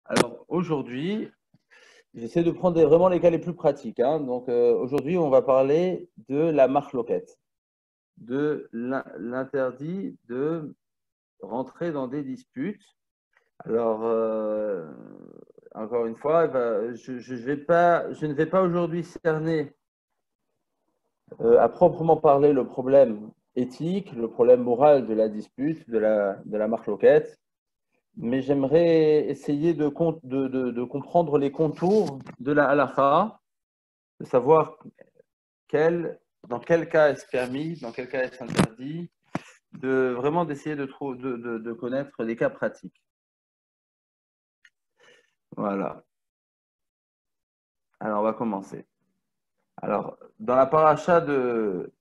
Alors aujourd'hui, j'essaie de prendre vraiment les cas les plus pratiques, hein. Donc aujourd'hui, on va parler de la marloquette, de l'interdit de rentrer dans des disputes. Alors, encore une fois, je ne vais pas aujourd'hui cerner à proprement parler le problème éthique, le problème moral de la dispute, de la marloquette. Mais j'aimerais essayer de comprendre les contours de la halakha, de savoir dans quel cas est-ce permis, dans quel cas est-ce interdit, vraiment d'essayer de connaître les cas pratiques. Voilà. Alors, on va commencer. Alors, dans la paracha de...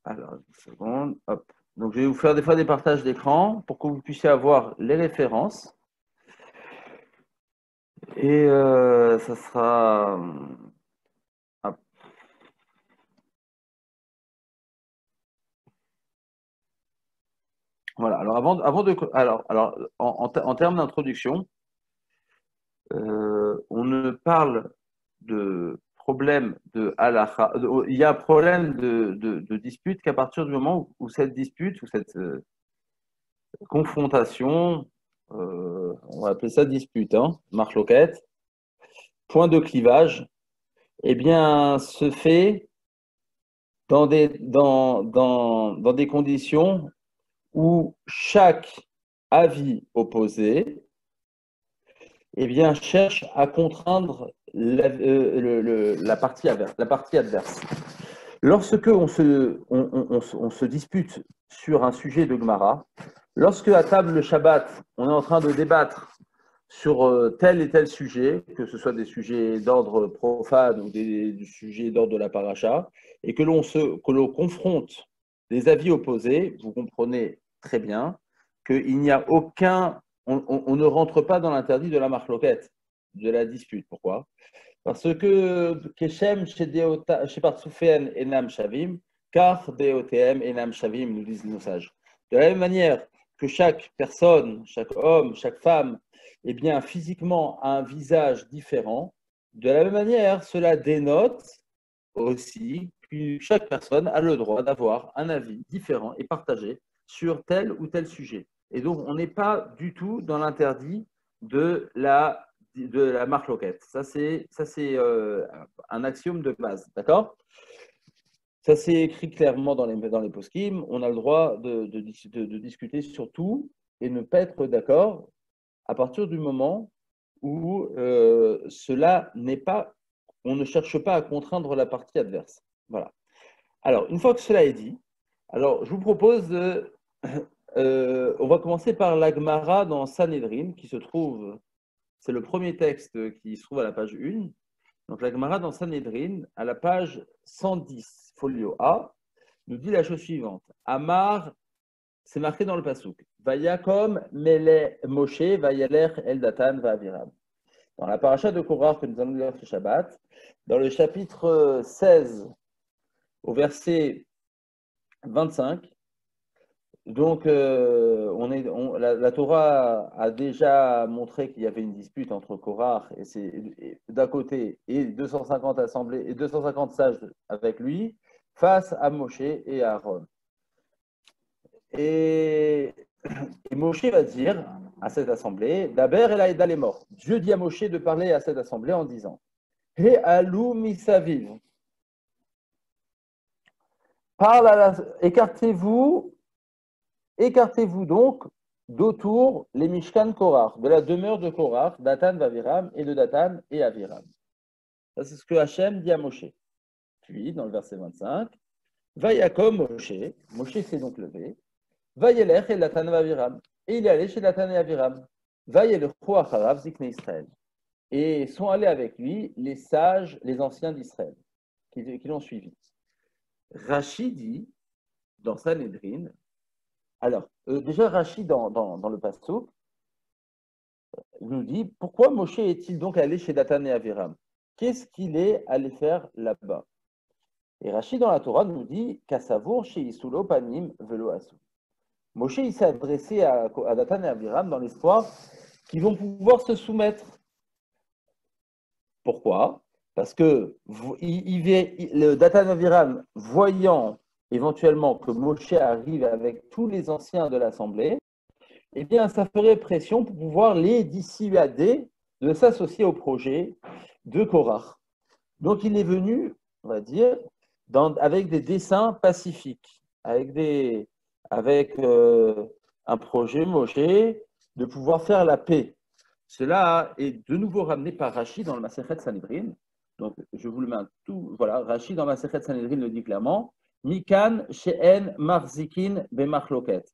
Alors, une seconde, hop. Donc, je vais vous faire des fois des partages d'écran pour que vous puissiez avoir les références. Et ça sera... hop. Voilà. Alors, en termes d'introduction, on ne parle de problème de halakha. Il y a un problème de dispute qu'à partir du moment où cette dispute, ou cette confrontation, on va appeler ça dispute, hein, marloquette, point de clivage, eh bien, se fait dans des conditions où chaque avis opposé, eh bien, cherche à contraindre la partie adverse. Lorsque on se dispute sur un sujet de Gemara, lorsque à table le Shabbat, on est en train de débattre sur tel et tel sujet, que ce soit des sujets d'ordre profane ou des sujets d'ordre de la paracha, et que l'on confronte des avis opposés, vous comprenez très bien qu'il n'y a aucun... On ne rentre pas dans l'interdit de la marloquette, de la dispute. Pourquoi? Parce que Keshem chez Partsoufen Enam Shavim, car DOTM Enam Shavim, nous disent nos sages. De la même manière que chaque personne, chaque homme, chaque femme, eh bien, physiquement a un visage différent, de la même manière, cela dénote aussi que chaque personne a le droit d'avoir un avis différent et partagé sur tel ou tel sujet. Et donc, on n'est pas du tout dans l'interdit de la marloquette. Ça, c'est un axiome de base. D'accord? Ça, c'est écrit clairement dans les poskim. On a le droit de discuter sur tout et ne pas être d'accord à partir du moment où cela n'est pas, on ne cherche pas à contraindre la partie adverse. Voilà. Alors, une fois que cela est dit, alors je vous propose on va commencer par la Gemara dans Sanhedrin, qui se trouve, c'est le premier texte qui se trouve à la page 1. Donc la Gemara dans Sanhedrin, à la page 110, folio A, nous dit la chose suivante. Amar, c'est marqué dans le pasouk. Vayakom mele Moshe, vayaler el Datan va'aviram. Dans la paracha de Korah que nous allons lire ce Shabbat, dans le chapitre 16, au verset 25, donc la Torah a déjà montré qu'il y avait une dispute entre Korah d'un côté et 250 assemblées et 250 sages avec lui face à Moshe et à Aaron. Et Moshe va dire à cette assemblée, Daber el Haïda est mort. Dieu dit à Moshe de parler à cette assemblée en disant, He alou misaviv. Écartez-vous donc d'autour les Mishkan Korach, de la demeure de Korach, Datan Vaviram et de Datan et Aviram. Ça, c'est ce que Hachem dit à Moshe. Puis, dans le verset 25, Vayakom Moshe, Moshe s'est donc levé, Vayelech et Datan Vaviram, et il est allé chez Datan et Aviram, Vayelechu acharav zikne Israël. Et sont allés avec lui les sages, les anciens d'Israël, qui l'ont suivi. Rashi dit, dans Sanhedrin, alors, déjà, Rashi, dans le Passouk, nous dit pourquoi Moshe est-il donc allé chez Datan et Aviram? Qu'est-ce qu'il est allé faire là-bas? Et Rashi, dans la Torah, nous dit Kassavour chez Isulo Panim Velo Asu. Moshe, il s'est adressé à Dathan et Abiram dans l'espoir qu'ils vont pouvoir se soumettre. Pourquoi? Parce que le Dathan et Abiram, voyant éventuellement que Moshe arrive avec tous les anciens de l'Assemblée, eh bien, ça ferait pression pour pouvoir les dissuader de s'associer au projet de Korach. Donc, il est venu, on va dire, avec des dessins pacifiques, avec un projet Moshe de pouvoir faire la paix. Cela est de nouveau ramené par Rashi dans le Masechet Sanhedrin. Donc, je vous le mets tout. Voilà, Rashi dans le Masechet Sanhedrin le dit clairement. Mikan she'en marzikin bemachloket,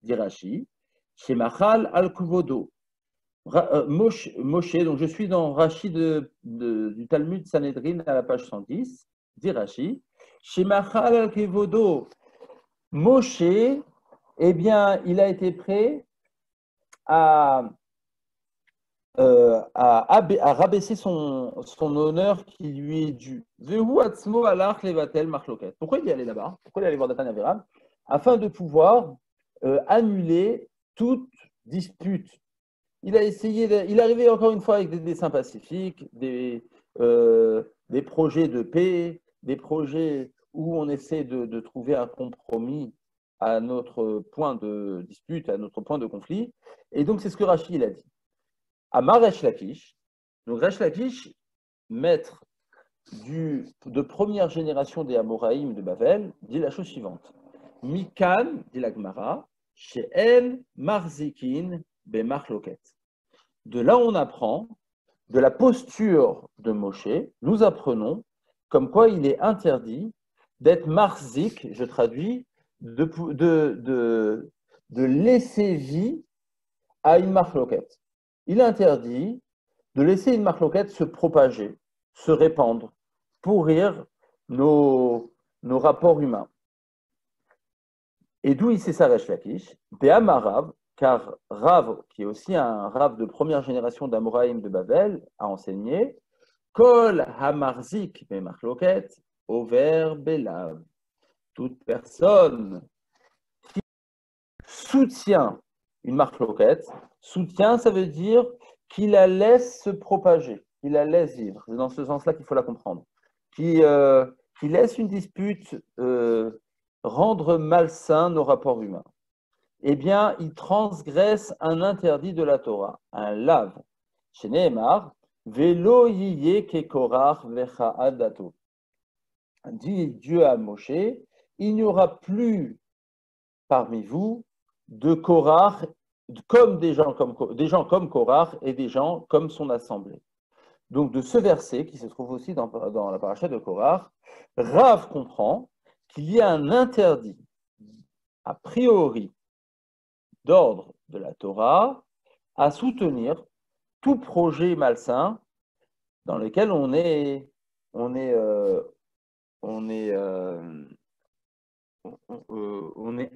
dit Rashi. Shemachal al kuvodo. Moshe, donc je suis dans Rashi du Talmud Sanhedrin à la page 110, dit Rashi. Shemachal al kuvodo. Moshe, eh bien, il a été prêt à rabaisser son honneur qui lui est dû. Pourquoi il est allé là-bas? Pourquoi il est allé voir Dathan et Abiram? Afin de pouvoir annuler toute dispute. Il a essayé, il est arrivé encore une fois avec des dessins pacifiques, des projets de paix, des projets où on essaie de trouver un compromis à notre point de dispute, à notre point de conflit. Et donc, c'est ce que Rashi a dit. Amar Resh Lakish, donc Resh Lakish, maître de première génération des Amoraïm de Bavel, dit la chose suivante. Mikan, dit la Gemara, she'en marzikin bemachloket. De là, on apprend, de la posture de Moshe, nous apprenons comme quoi il est interdit d'être marzik, je traduis, de laisser vie à une machloket. Il est interdit de laisser une machloket se propager, se répandre, pourrir nos rapports humains. Et d'où il sait ça, Resh Lakish? Béamarav, car Rav, qui est aussi un Rav de première génération d'Amoraïm de Babel, a enseigné Kol Hamarzik Bemachloket Over Belav. Toute personne qui soutient une machloket, soutient, ça veut dire qu'il la laisse se propager, qu'il la laisse vivre. C'est dans ce sens-là qu'il faut la comprendre. Qui laisse une dispute rendre malsain nos rapports humains. Eh bien, il transgresse un interdit de la Torah, un lave. Chez Nehemar, Velo yiye kekorach vecha adato. Dit Dieu à Moshe, il n'y aura plus parmi vous de Korach comme des gens comme Korach et des gens comme son assemblée. Donc, de ce verset, qui se trouve aussi dans la paracha de Korach, Rav comprend qu'il y a un interdit, a priori, d'ordre de la Torah, à soutenir tout projet malsain dans lequel on est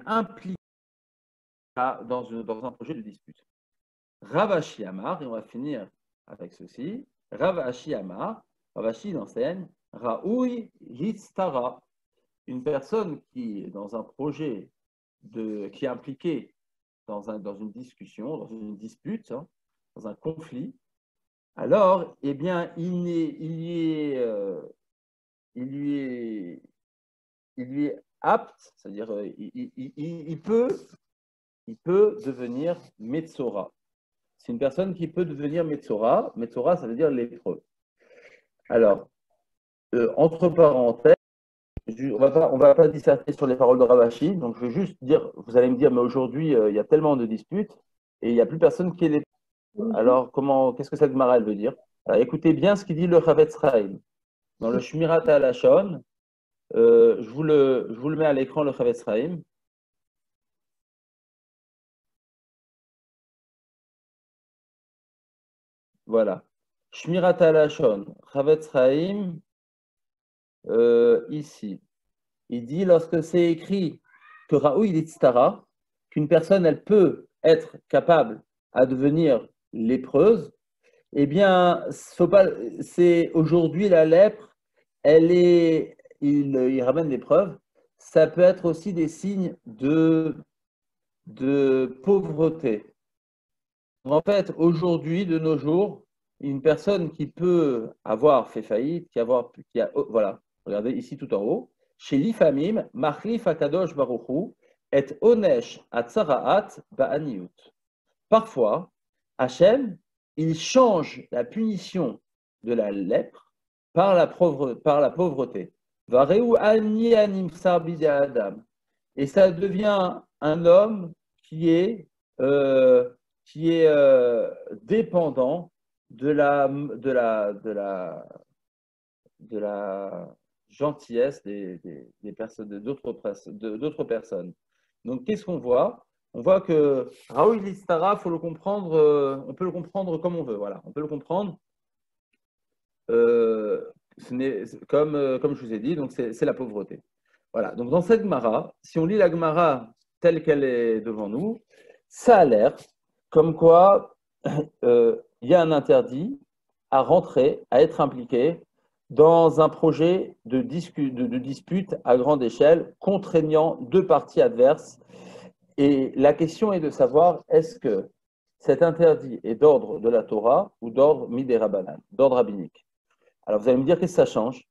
impliqué dans un projet de dispute. Rav Ashi Amar, et on va finir avec ceci. Rav Ashi Amar, Rav Ashi enseigne Raoui Histara, une personne qui est dans un projet qui est impliquée dans une discussion, dans une dispute, dans un conflit, alors, eh bien, il lui est apte, c'est-à-dire il peut devenir Metzora. C'est une personne qui peut devenir Metzora. Metzora, ça veut dire lépreux. Alors, entre parenthèses, on va pas disserter sur les paroles de Rav Ashi, donc je vais juste dire, vous allez me dire, mais aujourd'hui, il y a tellement de disputes et il n'y a plus personne qui est lépreux. Alors, qu'est-ce que cette Gemara veut dire? Alors, écoutez bien ce qu'il dit le Chavetz Chaim. Dans le Shmirat HaLashon, je vous le mets à l'écran, le Chavetz Chaim. Voilà. Shmirat HaLashon, Chavetz Chaim, ici. Il dit, lorsque c'est écrit que Raoui Litztara, qu'une personne, elle peut être capable à devenir lépreuse, eh bien, c'est aujourd'hui la lèpre, il ramène des preuves, ça peut être aussi des signes de de pauvreté. En fait, aujourd'hui, de nos jours, une personne qui peut avoir fait faillite, voilà, regardez ici tout en haut, chez l'Ifamim, Machlif Akadosh Baruchu, et Onesh Atzaraat Ba'aniut. Parfois, Hachem, il change la punition de la lèpre par la pauvreté. Vareu ani animsar bidei Adam. Et ça devient un homme qui est, euh, dépendant de la gentillesse des personnes, d'autres personnes. Donc, qu'est-ce qu'on voit? On voit que Raoul Listara, faut le comprendre, on peut le comprendre comme on veut. Voilà, on peut le comprendre. Comme je vous ai dit, donc c'est la pauvreté. Voilà. Donc dans cette Gemara, si on lit la Gemara telle qu'elle est devant nous, ça a l'air comme quoi il y a un interdit à rentrer, à être impliqué dans un projet de dispute à grande échelle contraignant deux parties adverses. Et la question est de savoir est-ce que cet interdit est d'ordre de la Torah ou d'ordre midé Rabbanan, d'ordre rabbinique. Alors vous allez me dire qu'est-ce que ça change?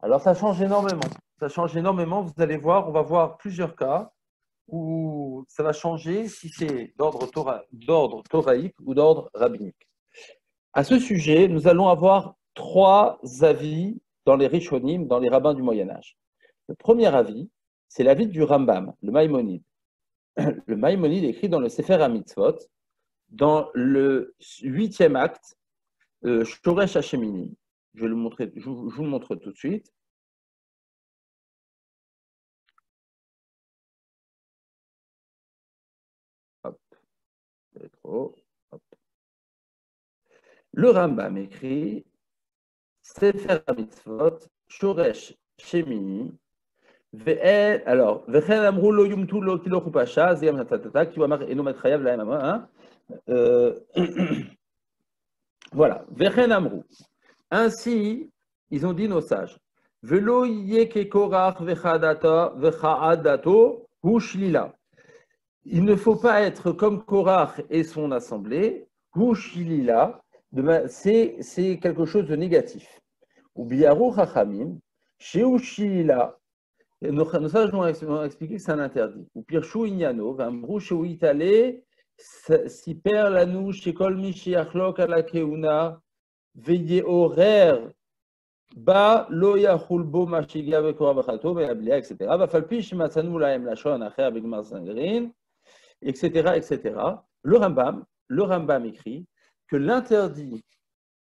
Alors ça change énormément. Ça change énormément. Vous allez voir, on va voir plusieurs cas où ça va changer si c'est d'ordre toraïque ou d'ordre rabbinique. À ce sujet, nous allons avoir trois avis dans les Rishonim, dans les rabbins du Moyen Âge. Le premier avis, c'est l'avis du Rambam, le Maïmonide. Le Maïmonide écrit dans le Sefer HaMitzvot, dans le 8e acte, Shoresh Hashemini. Je vous le montre tout de suite. Hop, trop. Hop. Le Rambam écrit Sefer HaMitzvot, Shoresh Shemini. Alors, Vechen Amrou lo yumtu lo kilo chupasha, ziyam natatata, ki wamar eno matchayav lahem amah. Voilà, Vechen Amrou. Ainsi, ils ont dit nos sages. Velo yeke korach vechadato hu shlila. Il ne faut pas être comme Korach et son assemblée. Hu shlila, c'est quelque chose de négatif. Ou biyaru chachamim, sheu shlila. Nos sages ont expliqué que c'est un interdit. Ou pirshu inyano, v'amru sheu itale, siper lanu shekol mi sheachlok ala keuna, veille horaire. Ba lo yachul bo mashiga vekora b'chato ve'ablia, etc. V'falpi shematzanu lahem lashon acher b'gmar sangrin, etc., etc. Le Rambam écrit que l'interdit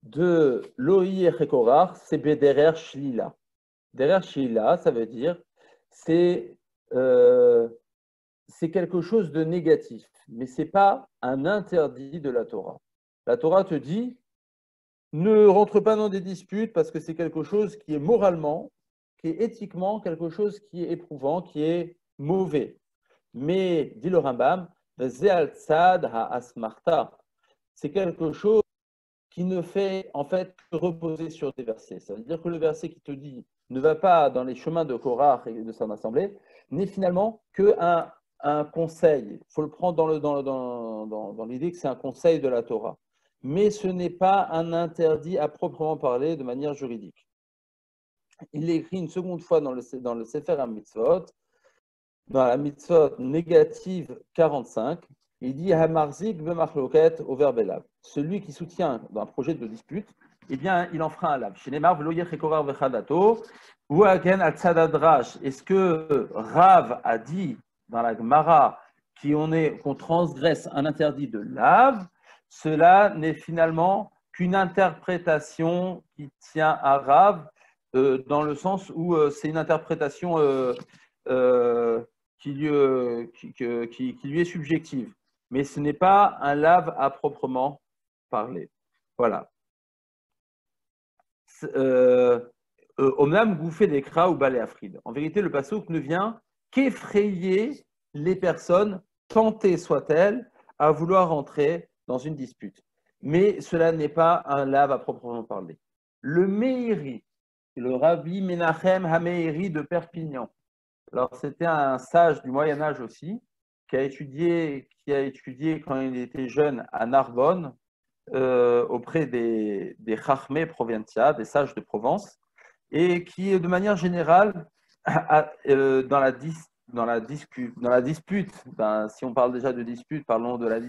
de Loï et Chekorar, c'est Bederer Shlila. Derrière Shlila, ça veut dire c'est quelque chose de négatif, mais ce n'est pas un interdit de la Torah. La Torah te dit ne rentre pas dans des disputes parce que c'est quelque chose qui est moralement, qui est éthiquement quelque chose qui est éprouvant, qui est mauvais. Mais, dit le Rambam, c'est quelque chose qui ne fait en fait que reposer sur des versets. Ça veut dire que le verset qui te dit ne va pas dans les chemins de Korach et de son assemblée n'est finalement qu'un conseil. Il faut le prendre dans l'idée que c'est un conseil de la Torah. Mais ce n'est pas un interdit à proprement parler de manière juridique. Il l'écrit une seconde fois dans le Sefer HaMitzvot, dans la mitzvot négative 45, il dit Hamarzik b'machloket au verbe elav. Celui qui soutient un projet de dispute, eh bien, il en fera un lav. Chez Neymar, v'lo yechekovar v'chadato, ou agen atzadadrash. Est-ce que Rav a dit dans la Gemara qu'on transgresse un interdit de lav? Cela n'est finalement qu'une interprétation qui tient à Rav, dans le sens où c'est une interprétation qui lui est subjective. Mais ce n'est pas un lave à proprement parler. Voilà. Omnam gouffé des kras ou balé afrid. En vérité, le passouk ne vient qu'effrayer les personnes, tentées soient-elles, à vouloir entrer dans une dispute. Mais cela n'est pas un lave à proprement parler. Le Meiri, le Rabbi Menachem HaMeiri de Perpignan. Alors, c'était un sage du Moyen-Âge aussi, qui a étudié quand il était jeune à Narbonne, auprès des Chachmé Proventia, des sages de Provence, et qui, de manière générale, dans la dispute, si on parle déjà de dispute, parlons de la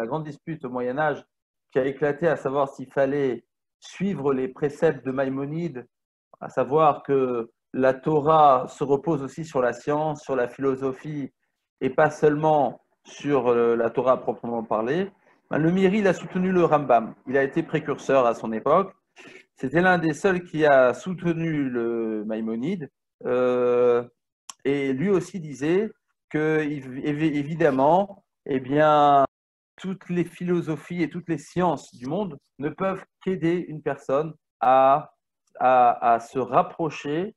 grande dispute au Moyen-Âge qui a éclaté, à savoir s'il fallait suivre les préceptes de Maïmonide, à savoir que la Torah se repose aussi sur la science, sur la philosophie, et pas seulement sur la Torah proprement parlée. Le Miri, il a soutenu le Rambam. Il a été précurseur à son époque. C'était l'un des seuls qui a soutenu le Maïmonide. Et lui aussi disait que, évidemment, eh bien, toutes les philosophies et toutes les sciences du monde ne peuvent qu'aider une personne à se rapprocher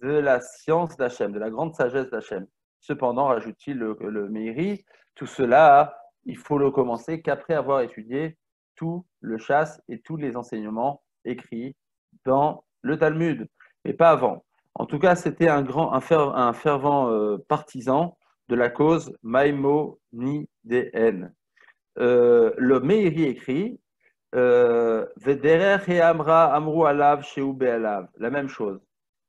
de la science d'Hachem, de la grande sagesse d'Hachem. Cependant, rajoute-t-il le Meiri, tout cela, il faut le commencer qu'après avoir étudié tout le chasse et tous les enseignements écrits dans le Talmud, mais pas avant. En tout cas, c'était un fervent partisan de la cause maïmonidéenne. Le Meiri écrit Vederer et Amra Amru Alav Sheu Be'alav. La même chose.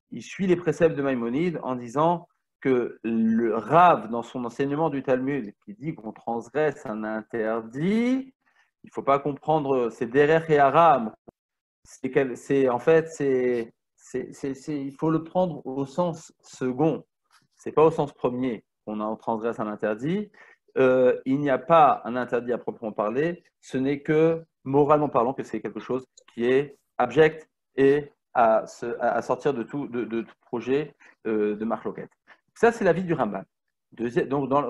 Il suit les préceptes de Maïmonide en disant que le Rav, dans son enseignement du Talmud, qui dit qu'on transgresse un interdit, il ne faut pas comprendre, c'est Derer et Aram. En fait, il faut le prendre au sens second. Ce n'est pas au sens premier qu'on transgresse un interdit. Il n'y a pas un interdit à proprement parler. Ce n'est que, moralement parlant, que c'est quelque chose qui est abject et à sortir de tout projet de marloquette. Ça, c'est l'avis du Rambam. Donc,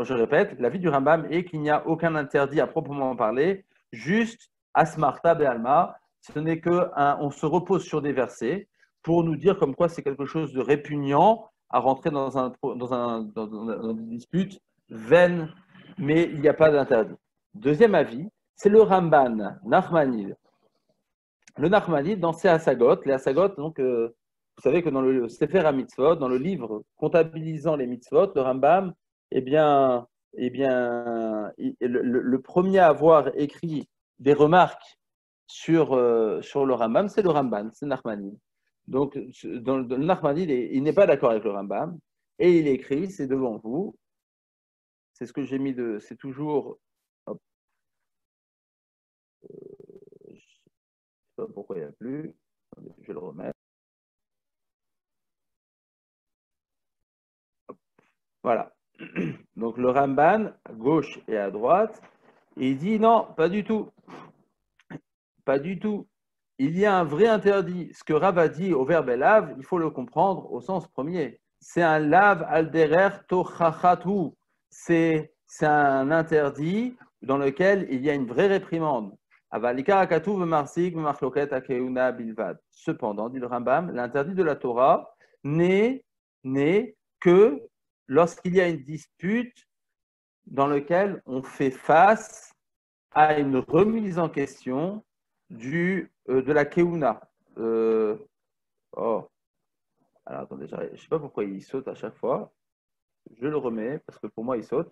je répète, l'avis du Rambam est qu'il n'y a aucun interdit à proprement parler, juste asmarta be'alma. Ce n'est qu'on se repose sur des versets pour nous dire comme quoi c'est quelque chose de répugnant à rentrer dans une dispute vaine, mais il n'y a pas d'interdit. Deuxième avis, c'est le Ramban, Nachmanide. Le Nachmanide, dans ses Hasagot, les Hasagot, donc, vous savez que dans le Sefer HaMitzvot, dans le livre comptabilisant les mitzvot, le Rambam, le premier à avoir écrit des remarques sur le Rambam, c'est le Ramban, c'est Nachmanide. Donc, le Nachmanide, il n'est pas d'accord avec le Rambam, et il écrit, c'est devant vous, c'est ce que j'ai mis c'est toujours, hop, je ne sais pas pourquoi il n'y a plus, je vais le remettre. Hop, voilà. Donc le Ramban, à gauche et à droite, il dit non, pas du tout. Pas du tout. Il y a un vrai interdit. Ce que Rav a dit au verbe lave, il faut le comprendre au sens premier. C'est un lave alderer tochachatu. C'est un interdit dans lequel il y a une vraie réprimande. Cependant, dit le Rambam, l'interdit de la Torah n'est que lorsqu'il y a une dispute dans laquelle on fait face à une remise en question de la Keuna. Alors attendez, je ne sais pas pourquoi il saute à chaque fois. Je le remets parce que pour moi il saute.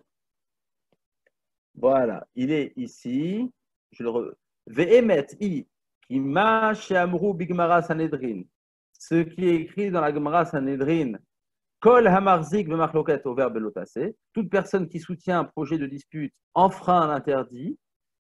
Voilà, il est ici. Je le remets. Ve'emet i kima she'amru bigmara Sanhedrin. Ce qui est écrit dans la Gemara Sanhedrin. Kol hamarzik v'machloket au verbe lotase. Toute personne qui soutient un projet de dispute enfreint un interdit.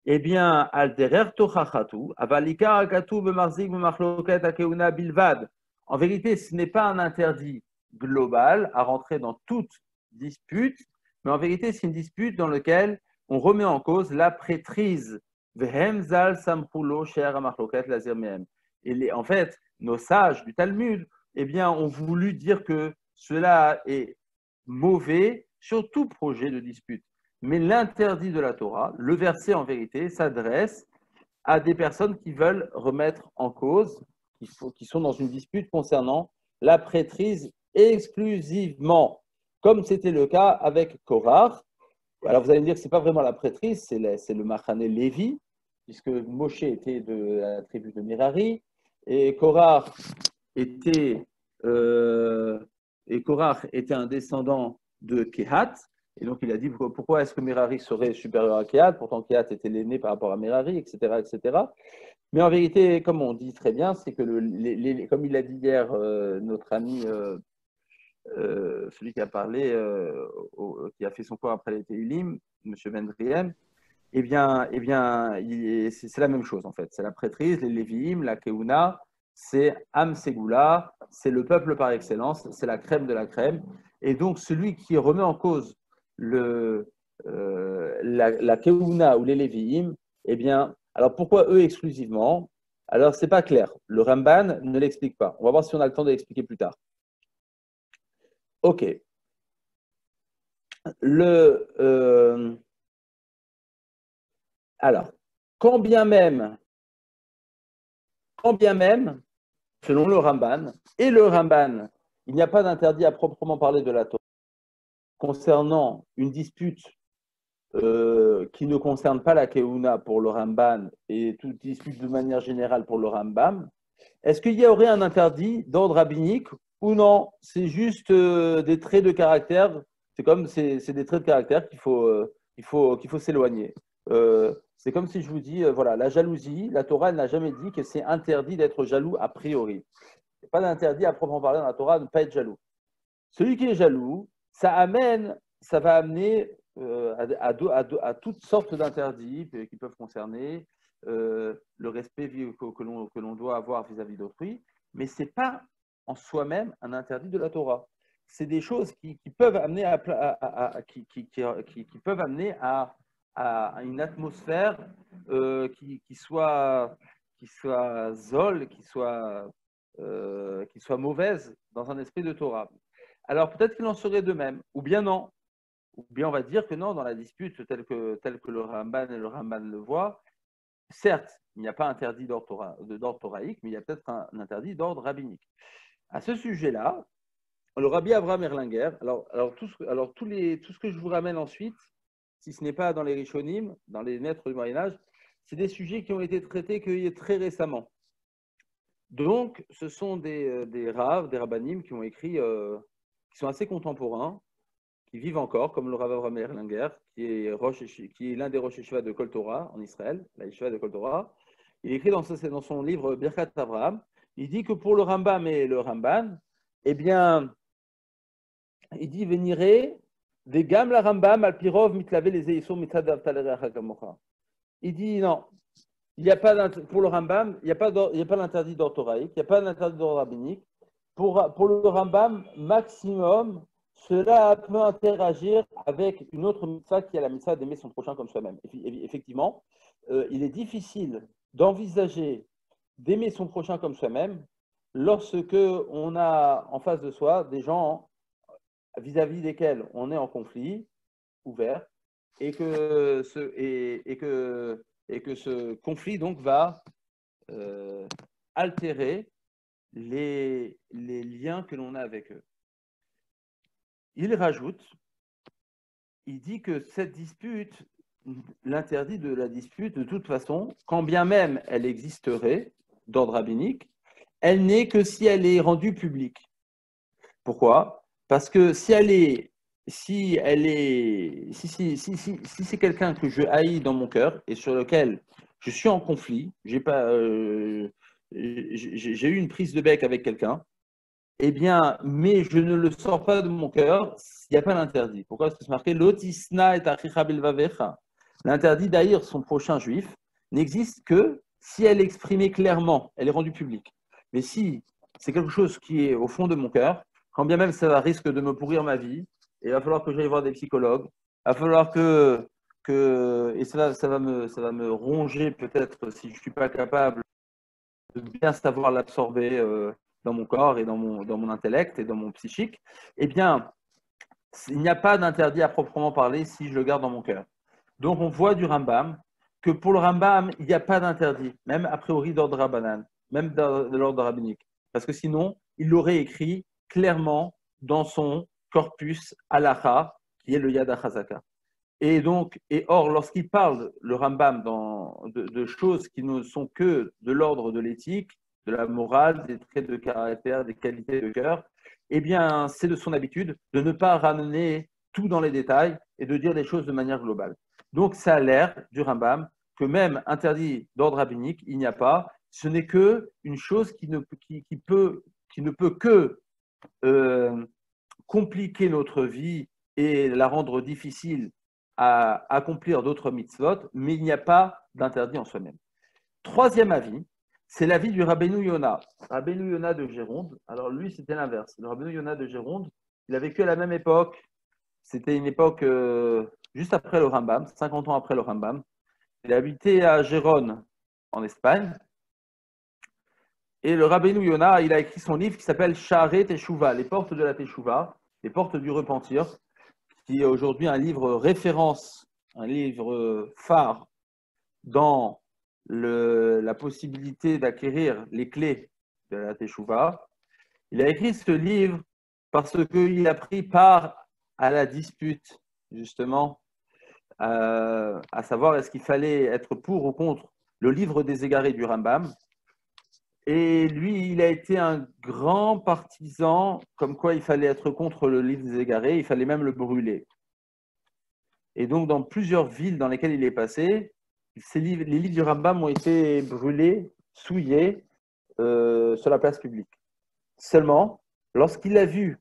Eh bien, alderer tochachatu, avalika akatu b'marzik b'machloket akeuna bilvad. En vérité, ce n'est pas un interdit global à rentrer dans toute dispute, mais en vérité, c'est une dispute dans laquelle on remet en cause la prêtrise. Vehem zal samchulo sher amachloket lazir mehem. Et en fait, nos sages du Talmud, eh bien, ont voulu dire que cela est mauvais sur tout projet de dispute. Mais l'interdit de la Torah, le verset en vérité, s'adresse à des personnes qui veulent remettre en cause, qui sont dans une dispute concernant la prêtrise exclusivement, comme c'était le cas avec Korach. Alors vous allez me dire que ce n'est pas vraiment la prêtrise, c'est le Machané Lévi, puisque Moshe était de la tribu de Merari, et Korach était un descendant de Kehat. Et donc, il a dit pourquoi est-ce que Merari serait supérieur à Kehat, pourtant Kehat était l'aîné par rapport à Merari, etc., etc. Mais en vérité, comme on dit très bien, c'est que, comme il a dit hier, notre ami, celui qui a parlé, qui a fait son cours après les Teilim, M. Vendriem, c'est la même chose en fait. C'est la prêtrise, les Lévi'im, la Keuna, c'est Am Segula, c'est le peuple par excellence, c'est la crème de la crème. Et donc, celui qui remet en cause la Keuna ou les Lévi'im, eh bien, alors pourquoi eux exclusivement? Alors, c'est pas clair. Le Ramban ne l'explique pas. On va voir si on a le temps de l'expliquer plus tard. Ok. Alors, quand bien même, selon le Ramban, il n'y a pas d'interdit à proprement parler de la Torah concernant une dispute qui ne concerne pas la Keuna pour le Ramban et toute dispute de manière générale pour le Rambam. Est-ce qu'il y aurait un interdit d'ordre rabbinique ou non? C'est juste des traits de caractère. C'est des traits de caractère qu'il faut s'éloigner. C'est comme si je vous dis, voilà, la jalousie, la Torah n'a jamais dit que c'est interdit d'être jaloux a priori. Il n'y a pas d'interdit à proprement parler dans la Torah de ne pas être jaloux. Celui qui est jaloux, ça va amener à toutes sortes d'interdits qui peuvent concerner le respect que l'on doit avoir vis-à-vis d'autrui, mais ce n'est pas en soi-même un interdit de la Torah. C'est des choses qui peuvent amener qui peuvent amener à une atmosphère qui soit zol, qui soit mauvaise dans un esprit de Torah. Alors peut-être qu'il en serait de même, ou bien non. Ou bien on va dire que non, dans la dispute telle que le Ramban et le Ramban le voient, certes, il n'y a pas interdit d'ordre toraïque, mais il y a peut-être un interdit d'ordre rabbinique. À ce sujet-là, le Rabbi Avraham Erlanger, tout ce que je vous ramène ensuite, si ce n'est pas dans les Rishonim, dans les maîtres du Moyen-Âge, c'est des sujets qui ont été traités très récemment. Donc, ce sont des raves, des rabbanim qui ont écrit, qui sont assez contemporains, qui vivent encore, comme le Rav Avraham Erlanger, qui est l'un des Rosh Yeshiva de Kol Torah en Israël, la Yeshiva de Kol Torah. Il écrit dans son livre Birkat Avraham, il dit que pour le Rambam et le Ramban, eh bien, il dit venirez des gam la Rambam al pirov mitlavé les eisur mitadav talerecha kamocha. Il dit non, il n'y a pas pour le Rambam, il n'y a pas l'interdit d'ordre toraïque, il n'y a pas l'interdit d'ordre rabbinique. Pour le Rambam, maximum, cela peut interagir avec une autre mitzvah qui est la mitzvah d'aimer son prochain comme soi-même. Effectivement, il est difficile d'envisager d'aimer son prochain comme soi-même lorsque on a en face de soi des gens vis-à-vis desquels on est en conflit ouvert et que ce conflit donc va altérer les liens que l'on a avec eux. Il rajoute, il dit que cette dispute, l'interdit de la dispute, de toute façon, quand bien même elle existerait d'ordre rabbinique, elle n'est que si elle est rendue publique. Pourquoi? Parce que si c'est quelqu'un que je haïs dans mon cœur et sur lequel je suis en conflit, j'ai eu une prise de bec avec quelqu'un, eh bien, mais je ne le sors pas de mon cœur, il n'y a pas d'interdit. Pourquoi? Parce que c'est marqué Lotisna et achicha bilvavecha. L'interdit d'haïr son prochain juif n'existe que si elle est exprimée clairement, elle est rendue publique. Mais si c'est quelque chose qui est au fond de mon cœur, quand bien même ça risque de me pourrir ma vie, et il va falloir que j'aille voir des psychologues, il va falloir et ça va me ronger peut-être si je ne suis pas capable de bien savoir l'absorber dans mon corps et dans mon intellect et dans mon psychique, eh bien, il n'y a pas d'interdit à proprement parler si je le garde dans mon cœur. Donc, on voit du Rambam que pour le Rambam, il n'y a pas d'interdit, même a priori d'ordre rabbanan, même de l'ordre rabbinique. Parce que sinon, il l'aurait écrit clairement dans son corpus halacha, qui est le Yad HaChazaka. Or, lorsqu'il parle, le Rambam, de choses qui ne sont que de l'ordre de l'éthique, de la morale, des traits de caractère, des qualités de cœur, eh bien, c'est de son habitude de ne pas ramener tout dans les détails et de dire les choses de manière globale. Donc, ça a l'air du Rambam que même interdit d'ordre rabbinique, il n'y a pas. Ce n'est que une chose qui ne peut que compliquer notre vie et la rendre difficile à accomplir d'autres mitzvot, mais il n'y a pas d'interdit en soi-même. Troisième avis, c'est l'avis du Rabbeinu Yona. Rabbeinu Yona de Géronde, alors lui c'était l'inverse. Le Rabbeinu Yona de Géronde, il a vécu à la même époque, c'était une époque juste après le Rambam, 50 ans après le Rambam. Il habitait à Gérone, en Espagne. Et le Rabbeinu Yona, il a écrit son livre qui s'appelle Sha'arei Teshuvah, les portes de la Teshuvah, les portes du repentir, qui est aujourd'hui un livre référence, un livre phare dans la possibilité d'acquérir les clés de la Teshuvah. Il a écrit ce livre parce qu'il a pris part à la dispute, justement, à savoir est-ce qu'il fallait être pour ou contre le livre des égarés du Rambam. Et lui, il a été un grand partisan, comme quoi il fallait être contre le livre des égarés, il fallait même le brûler. Et donc, dans plusieurs villes dans lesquelles il est passé, les livres du Rambam ont été brûlés, souillés sur la place publique. Seulement, lorsqu'il a vu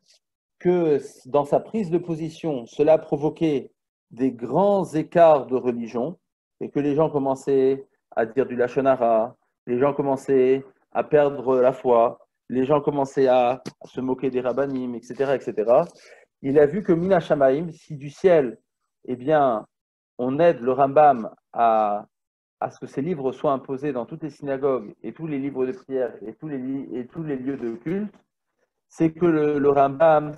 que dans sa prise de position, cela provoquait des grands écarts de religion et que les gens commençaient à dire du lachon hara, les gens commençaient à perdre la foi, les gens commençaient à se moquer des rabbanim, etc., etc. Il a vu que Mina Shamaim, si du ciel, eh bien, on aide le Rambam à ce que ces livres soient imposés dans toutes les synagogues et tous les livres de prière et tous les lieux de culte, c'est que le Rambam,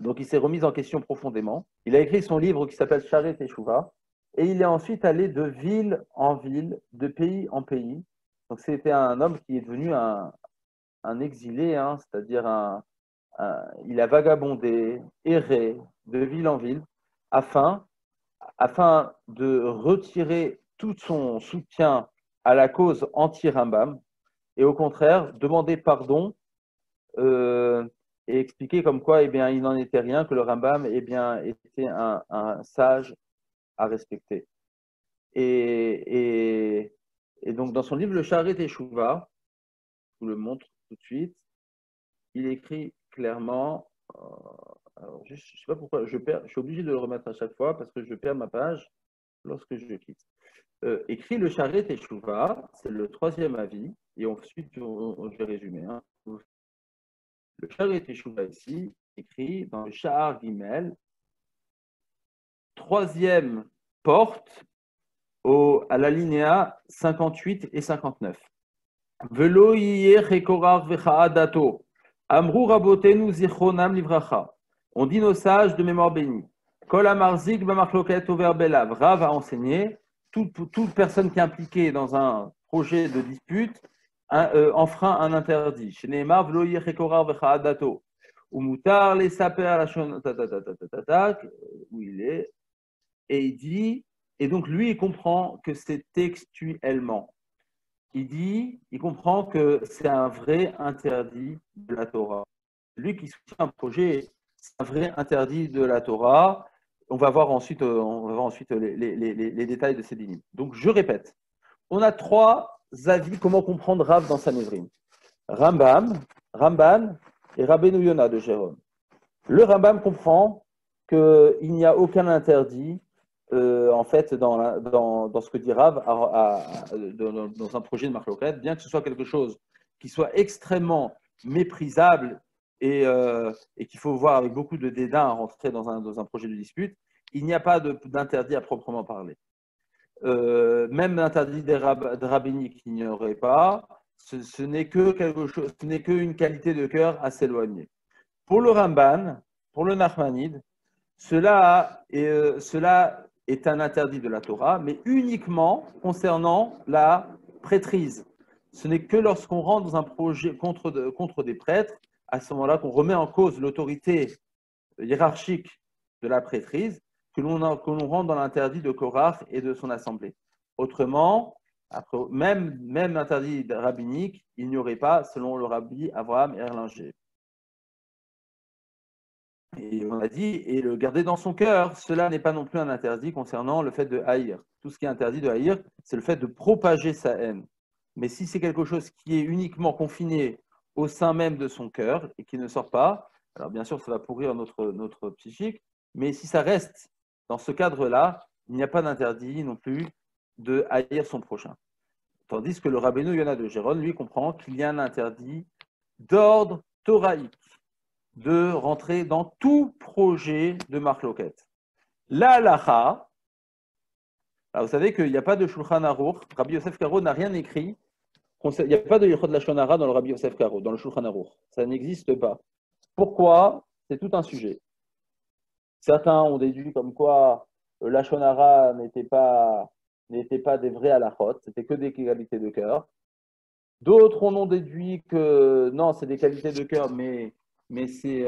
donc il s'est remis en question profondément. Il a écrit son livre qui s'appelle Sha'arei Teshuvah et il est ensuite allé de ville en ville, de pays en pays. Donc c'était un homme qui est devenu un exilé, hein, c'est-à-dire il a vagabondé, erré de ville en ville afin de retirer tout son soutien à la cause anti-Rambam et au contraire demander pardon et expliquer comme quoi eh bien, il n'en était rien, que le Rambam eh bien, était un sage à respecter. Et donc dans son livre Le Sha'arei Teshuvah, je vous le montre tout de suite, il écrit clairement, alors je ne sais pas pourquoi, je suis obligé de le remettre à chaque fois parce que je perds ma page lorsque je quitte. Écrit Le Sha'arei Teshuvah, c'est le troisième avis, et ensuite je vais résumer. Hein. Le Sha'arei Teshuvah ici, écrit dans le Sha'ar Gimel, troisième porte à l'alinéa 58 et 59. Velo yiyeh chekorar vecha'adato. Amrou rabotenu zichronam livracha. On dit nos sages de mémoire bénie. Kol amarzik b'machloket over belav. Rav a enseigné, toute personne qui est impliquée dans un projet de dispute enfreint un interdit. Shneimar velo yiyeh chekorar vecha'adato. Umutar les saper la shon où il est. Et il dit, et donc lui, il comprend que c'est textuellement. Il comprend que c'est un vrai interdit de la Torah. Lui qui soutient un projet, c'est un vrai interdit de la Torah. On va voir ensuite les détails de ces dynimes. Donc je répète, on a trois avis comment comprendre Rav dans Sanhedrin. Ramban et Rabbeinu Yona de Jérôme. Le Rambam comprend qu'il n'y a aucun interdit en fait, dans ce que dit Rav, dans un projet de Marloquet, bien que ce soit quelque chose qui soit extrêmement méprisable et qu'il faut voir avec beaucoup de dédain à rentrer dans un projet de dispute, il n'y a pas d'interdit à proprement parler. Même l'interdit de rabbinique, il n'y aurait pas. Ce n'est que quelque chose, ce n'est qu'une qualité de cœur à s'éloigner. Pour le Ramban, pour le Nachmanide, cela est un interdit de la Torah, mais uniquement concernant la prêtrise. Ce n'est que lorsqu'on rentre dans un projet contre des prêtres, à ce moment-là, qu'on remet en cause l'autorité hiérarchique de la prêtrise, que l'on rentre dans l'interdit de Korach et de son assemblée. Autrement, après, même l'interdit rabbinique, il n'y aurait pas, selon le rabbi Avraham Erlinger. Et on a dit, et le garder dans son cœur, cela n'est pas non plus un interdit concernant le fait de haïr. Tout ce qui est interdit de haïr, c'est le fait de propager sa haine. Mais si c'est quelque chose qui est uniquement confiné au sein même de son cœur et qui ne sort pas, alors bien sûr, ça va pourrir notre psychique, mais si ça reste dans ce cadre-là, il n'y a pas d'interdit non plus de haïr son prochain. Tandis que le Rabbeinu Yonah de Gérone, lui, comprend qu'il y a un interdit d'ordre thoraïque de rentrer dans tout projet de marloquette. La halacha, vous savez qu'il n'y a pas de Shulchan Aruch, Rabbi Yosef Karo n'a rien écrit, il n'y a pas de Yichod Lashon Hara dans le Rabbi Yosef Karo, dans le Shulchan Aruch. Ça n'existe pas. Pourquoi? C'est tout un sujet. Certains ont déduit comme quoi Lashon Hara n'était pas des vrais halachot, c'était que des qualités de cœur. D'autres en ont déduit que non, c'est des qualités de cœur, mais c'est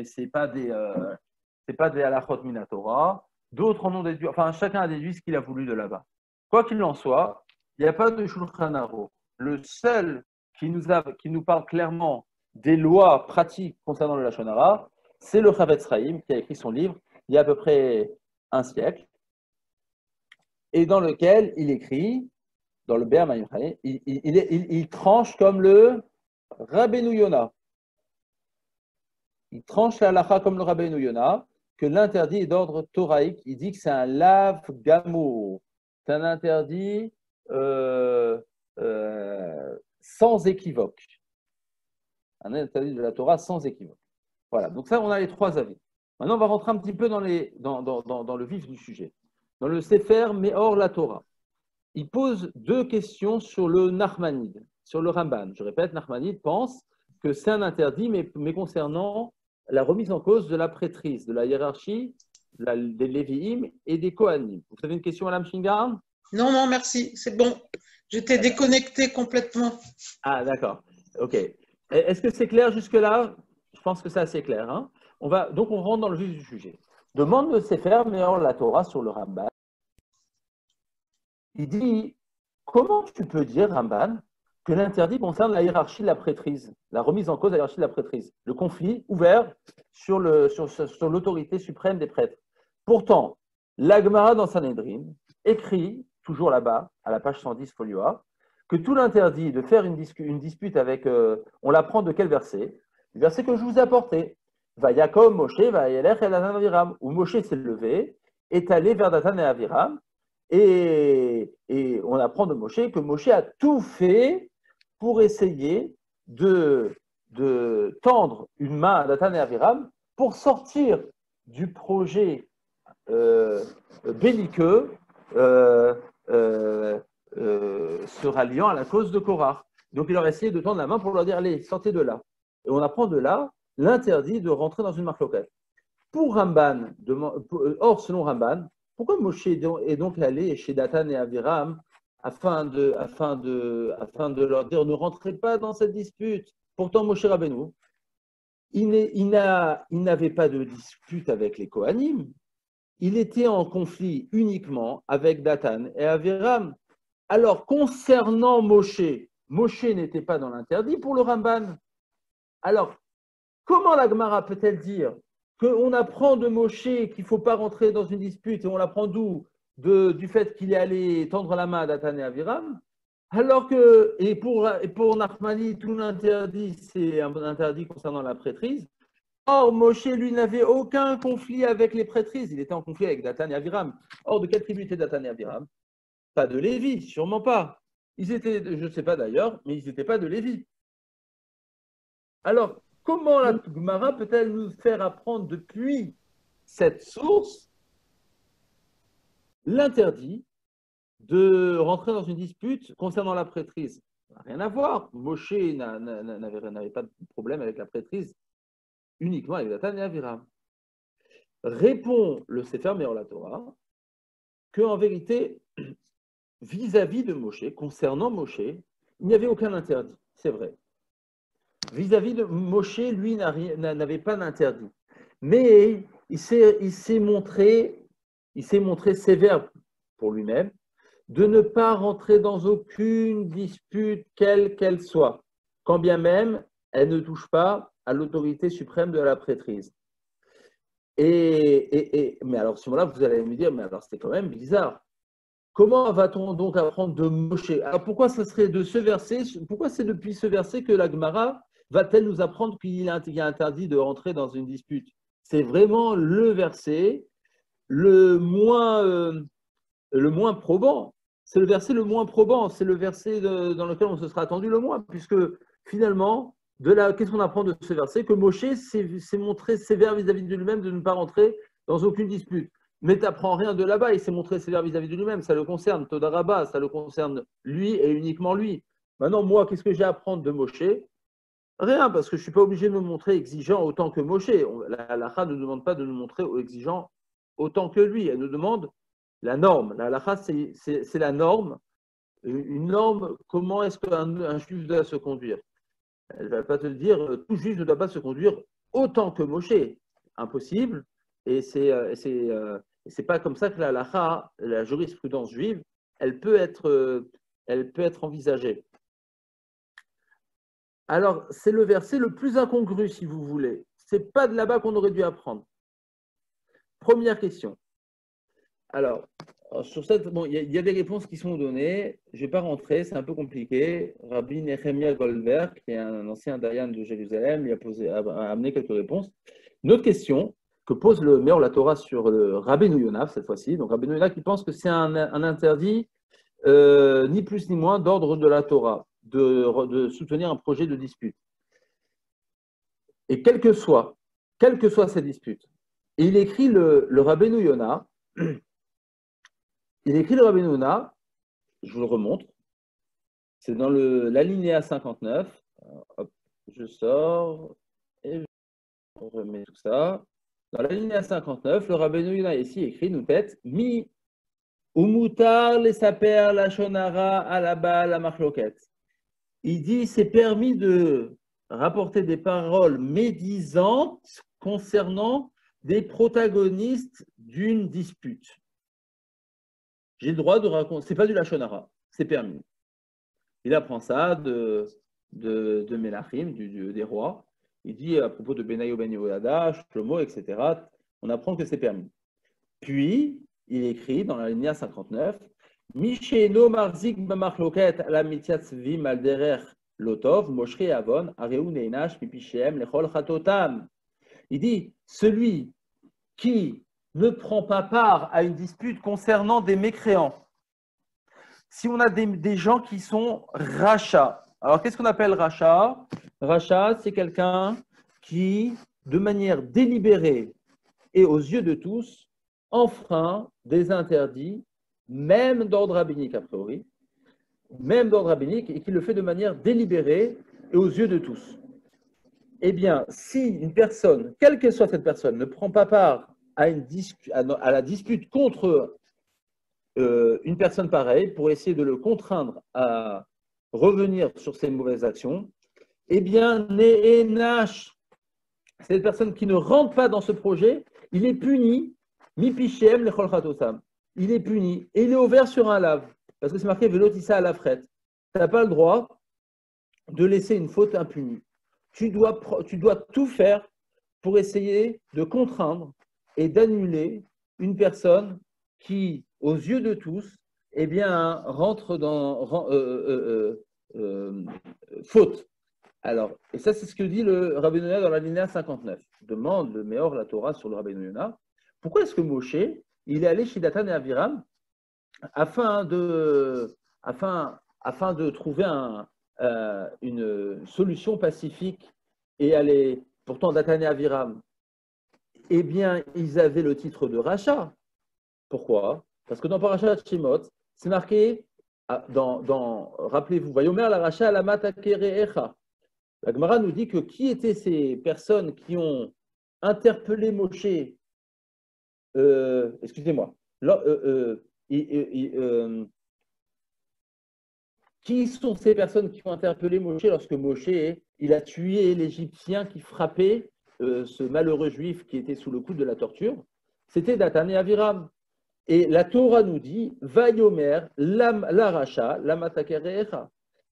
c'est pas des halachot minatora. D'autres en ont déduit, enfin chacun a déduit ce qu'il a voulu de là-bas. Quoi qu'il en soit, il n'y a pas de Shulchan Aruch. Le seul qui nous parle clairement des lois pratiques concernant le Lashon Hara, c'est le Chavetz Chaim qui a écrit son livre il y a à peu près un siècle, et dans lequel il écrit, dans le Be'er Mayim Chaim, il tranche comme le Rabbeinu Yonah. Il tranche la halakha comme le Rabbeinu Yonah, que l'interdit est d'ordre thoraïque. Il dit que c'est un lav gamour. C'est un interdit sans équivoque. Un interdit de la Torah sans équivoque. Voilà, donc ça, on a les trois avis. Maintenant, on va rentrer un petit peu dans le vif du sujet. Dans le Sefer Meor la Torah, il pose deux questions sur le Nachmanide, sur le Ramban. Je répète, Nachmanide pense que c'est un interdit, mais concernant la remise en cause de la prêtrise, de la hiérarchie des Lévi'im et des Kohanim. Vous avez une question, Madame Shingar? Non, non, merci, c'est bon. J'étais déconnectée complètement. Ah, d'accord. OK. Est-ce que c'est clair jusque-là? Je pense que c'est assez clair. Hein, donc, on rentre dans le vif du sujet. Demande le Sefer Meor la Torah sur le Ramban. Il dit, comment tu peux dire, Ramban, que l'interdit concerne la hiérarchie de la prêtrise, la remise en cause de la hiérarchie de la prêtrise, le conflit ouvert sur l'autorité suprême des prêtres. Pourtant, l'Agmara dans Sanhedrin écrit, toujours là-bas, à la page 110 folio A, que tout l'interdit de faire une dispute avec, on l'apprend de quel verset? Le verset que je vous ai apporté. Vayakom Moshe, Vayelech el Datan Aviram, où Moshe s'est levé, est allé vers Datan et Aviram, et on apprend de Moshe que Moshe a tout fait pour essayer de tendre une main à Datan et Aviram pour sortir du projet belliqueux se ralliant à la cause de Korach. Donc il leur a essayé de tendre la main pour leur dire allez, sortez de là. Et on apprend de là l'interdit de rentrer dans une marque locale. Pour Ramban, or selon Ramban, pourquoi Moshe est donc allé chez Datan et Aviram afin de leur dire ne rentrez pas dans cette dispute? Pourtant, Moshe Rabbeinu, il n'avait pas de dispute avec les Kohanim. Il était en conflit uniquement avec Datan et Aviram. Alors, concernant Moshe, Moshe n'était pas dans l'interdit pour le Ramban. Alors, comment la Gemara peut-elle dire qu'on apprend de Moshe qu'il ne faut pas rentrer dans une dispute, et on l'apprend d'où? Du fait qu'il est allé tendre la main à Datan et Aviram, alors que, et pour Nachmani, tout l'interdit, c'est un interdit concernant la prêtrise. Or, Moshe, lui, n'avait aucun conflit avec les prêtrises, il était en conflit avec Datan et Aviram. Or, de quelle tribu était Datan et Aviram? Pas de Lévi, sûrement pas. Ils étaient, je ne sais pas d'ailleurs, mais ils n'étaient pas de Lévi. Alors, comment la Gemara peut-elle nous faire apprendre depuis cette source l'interdit de rentrer dans une dispute concernant la prêtrise? Ça n'a rien à voir. Moshe n'avait pas de problème avec la prêtrise, uniquement avec Datan et Aviram. Répond le Sefer Meor la Torah qu'en vérité, vis-à-vis de Moshe, concernant Moshe, il n'y avait aucun interdit. C'est vrai. Vis-à-vis de Moshe, lui, n'avait pas d'interdit. Mais il s'est montré sévère pour lui-même de ne pas rentrer dans aucune dispute, quelle qu'elle soit, quand bien même elle ne touche pas à l'autorité suprême de la prêtrise. Mais alors, à ce moment-là, vous allez me dire, mais alors c'était quand même bizarre. Comment va-t-on donc apprendre de Moshe? Alors pourquoi ce serait de ce verset, pourquoi c'est depuis ce verset que la Gemara va-t-elle nous apprendre qu'il est interdit de rentrer dans une dispute? C'est vraiment le verset le moins probant. C'est le verset le moins probant. C'est le verset dans lequel on se sera attendu le moins, puisque finalement, qu'est-ce qu'on apprend de ce verset? Que Moshe s'est montré sévère vis-à-vis de lui-même de ne pas rentrer dans aucune dispute. Mais tu n'apprends rien de là-bas, il s'est montré sévère vis-à-vis de lui-même, ça le concerne, Todarabah, ça le concerne lui et uniquement lui. Maintenant, moi, qu'est-ce que j'ai à apprendre de Moshe? Rien, parce que je ne suis pas obligé de me montrer exigeant autant que Moshe. La halakha ne demande pas de nous montrer exigeant autant que lui, elle nous demande la norme. La halakha, c'est la norme. Une norme, comment est-ce qu'un juif doit se conduire? Elle ne va pas te dire, tout juif ne doit pas se conduire autant que Moshe. Impossible. Et c'est pas comme ça que la halakha, la jurisprudence juive, elle peut être envisagée. Alors, c'est le verset le plus incongru, si vous voulez. Ce n'est pas de là-bas qu'on aurait dû apprendre. Première question. Alors, sur cette, bon, il y a des réponses qui sont données. Je ne vais pas rentrer, c'est un peu compliqué. Rabbi Nehemiah Goldberg, qui est un ancien dayan de Jérusalem, a amené quelques réponses. Une autre question que pose le Meor la Torah sur le Rabbeinu Yonah, cette fois-ci. Donc, Rabbeinu Yonah qui pense que c'est un interdit, ni plus ni moins, d'ordre de la Torah, de soutenir un projet de dispute. Et quelle que soit cette dispute, et il écrit le Rabbeinu Yonah. Il écrit le Rabbeinu Yonah, je vous le remontre, c'est dans l'alinéa 59. Hop, je sors et je remets tout ça. Dans l'alinéa 59, le Rabbeinu Yonah ici écrit, nous tête, Mi umutar les saper la shonara alaba la machloket. Il dit, c'est permis de rapporter des paroles médisantes concernant des protagonistes d'une dispute. J'ai le droit de raconter, c'est pas du lachonara, c'est permis. Il apprend ça de Menachim, des rois. Il dit à propos de Benayo Ben Yehoyada, Shlomo, etc., on apprend que c'est permis. Puis, il écrit dans la ligne 59, Misheno marzik b'machloket la mityatzvim al derer lotov, moshri avon, areu neinash mipichem lechol chatotam. Il dit, celui qui ne prend pas part à une dispute concernant des mécréants. Si on a des gens qui sont rachats, alors qu'est-ce qu'on appelle rachat? Rachat, c'est quelqu'un qui, de manière délibérée et aux yeux de tous, enfreint des interdits, même d'ordre rabbinique a priori, même d'ordre rabbinique, et qui le fait de manière délibérée et aux yeux de tous. Eh bien, si une personne, quelle que soit cette personne, ne prend pas part à la dispute contre une personne pareille pour essayer de le contraindre à revenir sur ses mauvaises actions, eh bien, Ne'enash, cette personne qui ne rentre pas dans ce projet, il est puni, mipichem lechol chatosam. Il est puni et il est ouvert sur un lave, parce que c'est marqué velotissa à la frette. Tu n'as pas le droit de laisser une faute impunie. Tu dois tout faire pour essayer de contraindre et d'annuler une personne qui, aux yeux de tous, eh bien, rentre dans faute. Alors, et ça, c'est ce que dit le Rabbeinu Yonah dans la linéa 59. Demande le Meor la Torah sur le Rabbeinu Yonah. Pourquoi est-ce que Moshe, il est allé chez Dathan et Aviram afin de trouver une solution pacifique et aller, pourtant Dathan et Aviram, eh bien, ils avaient le titre de rachat. Pourquoi? Parce que dans Parashat Shemot, c'est marqué, rappelez-vous, Vayomer la rachat la matakereecha. La Gemara nous dit que qui étaient ces personnes qui ont interpellé Moshe, excusez-moi, qui sont ces personnes qui ont interpellé Moshe lorsque Moshe il a tué l'Égyptien qui frappait ce malheureux juif qui était sous le coup de la torture? C'était Dathan et Aviram. Et la Torah nous dit, Vayomer la racha la matakereecha.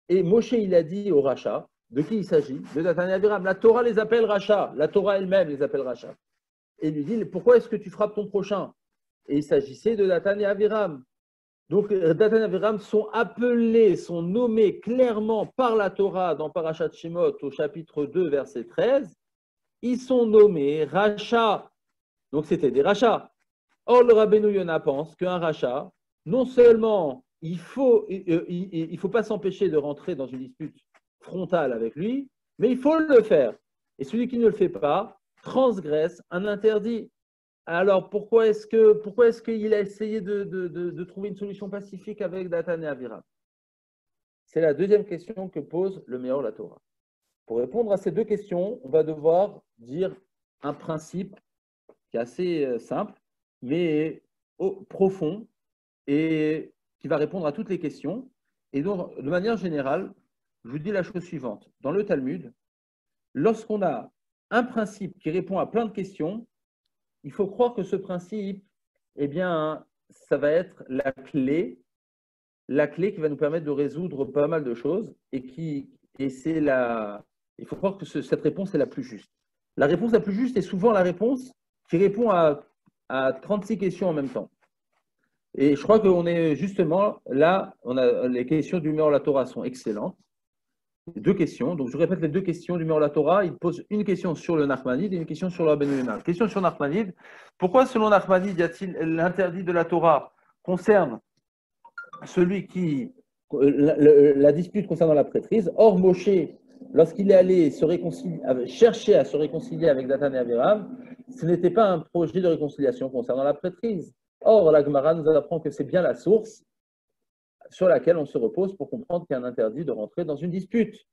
Et Moshe il a dit au rachat, De qui il s'agit? De Datan et Aviram. La Torah les appelle rachats. La Torah elle-même les appelle rachats. Et lui dit, pourquoi est-ce que tu frappes ton prochain? Et il s'agissait de Datan et Aviram. Donc, Datan et Aviram sont appelés, sont nommés clairement par la Torah dans Parashat Shemot au chapitre 2, verset 13. Ils sont nommés rachats. Donc, c'était des rachats. Or, le Rabbeinu Yonah pense qu'un rachat, non seulement il faut pas s'empêcher de rentrer dans une dispute frontale avec lui, mais il faut le faire. Et celui qui ne le fait pas transgresse un interdit. Alors, pourquoi est-ce qu'il a essayé de trouver une solution pacifique avec Datan et Aviram? C'est la deuxième question que pose le Meor la Torah. Pour répondre à ces deux questions, on va devoir dire un principe qui est assez simple, mais profond, et qui va répondre à toutes les questions. Et donc, de manière générale, je vous dis la chose suivante. Dans le Talmud, lorsqu'on a un principe qui répond à plein de questions, il faut croire que ce principe, eh bien, ça va être la clé qui va nous permettre de résoudre pas mal de choses il faut croire que cette réponse est la plus juste. La réponse la plus juste est souvent la réponse qui répond à 36 questions en même temps. Et je crois qu'on est justement là, les questions du Meor la Torah sont excellentes. Deux questions. Donc, je répète les deux questions du Meor la Torah. Il pose une question sur le Nachmanide et une question sur le Rabbeinu Yonah. Question sur Nachmanide. Pourquoi, selon Nachmanide, y a-t-il l'interdit de la Torah concerne celui qui. La dispute concernant la prêtrise? Or, Moshe, lorsqu'il est allé chercher à se réconcilier avec Datan et Aviram, ce n'était pas un projet de réconciliation concernant la prêtrise. Or, la Gemara nous apprend que c'est bien la source sur laquelle on se repose pour comprendre qu'il y a un interdit de rentrer dans une dispute.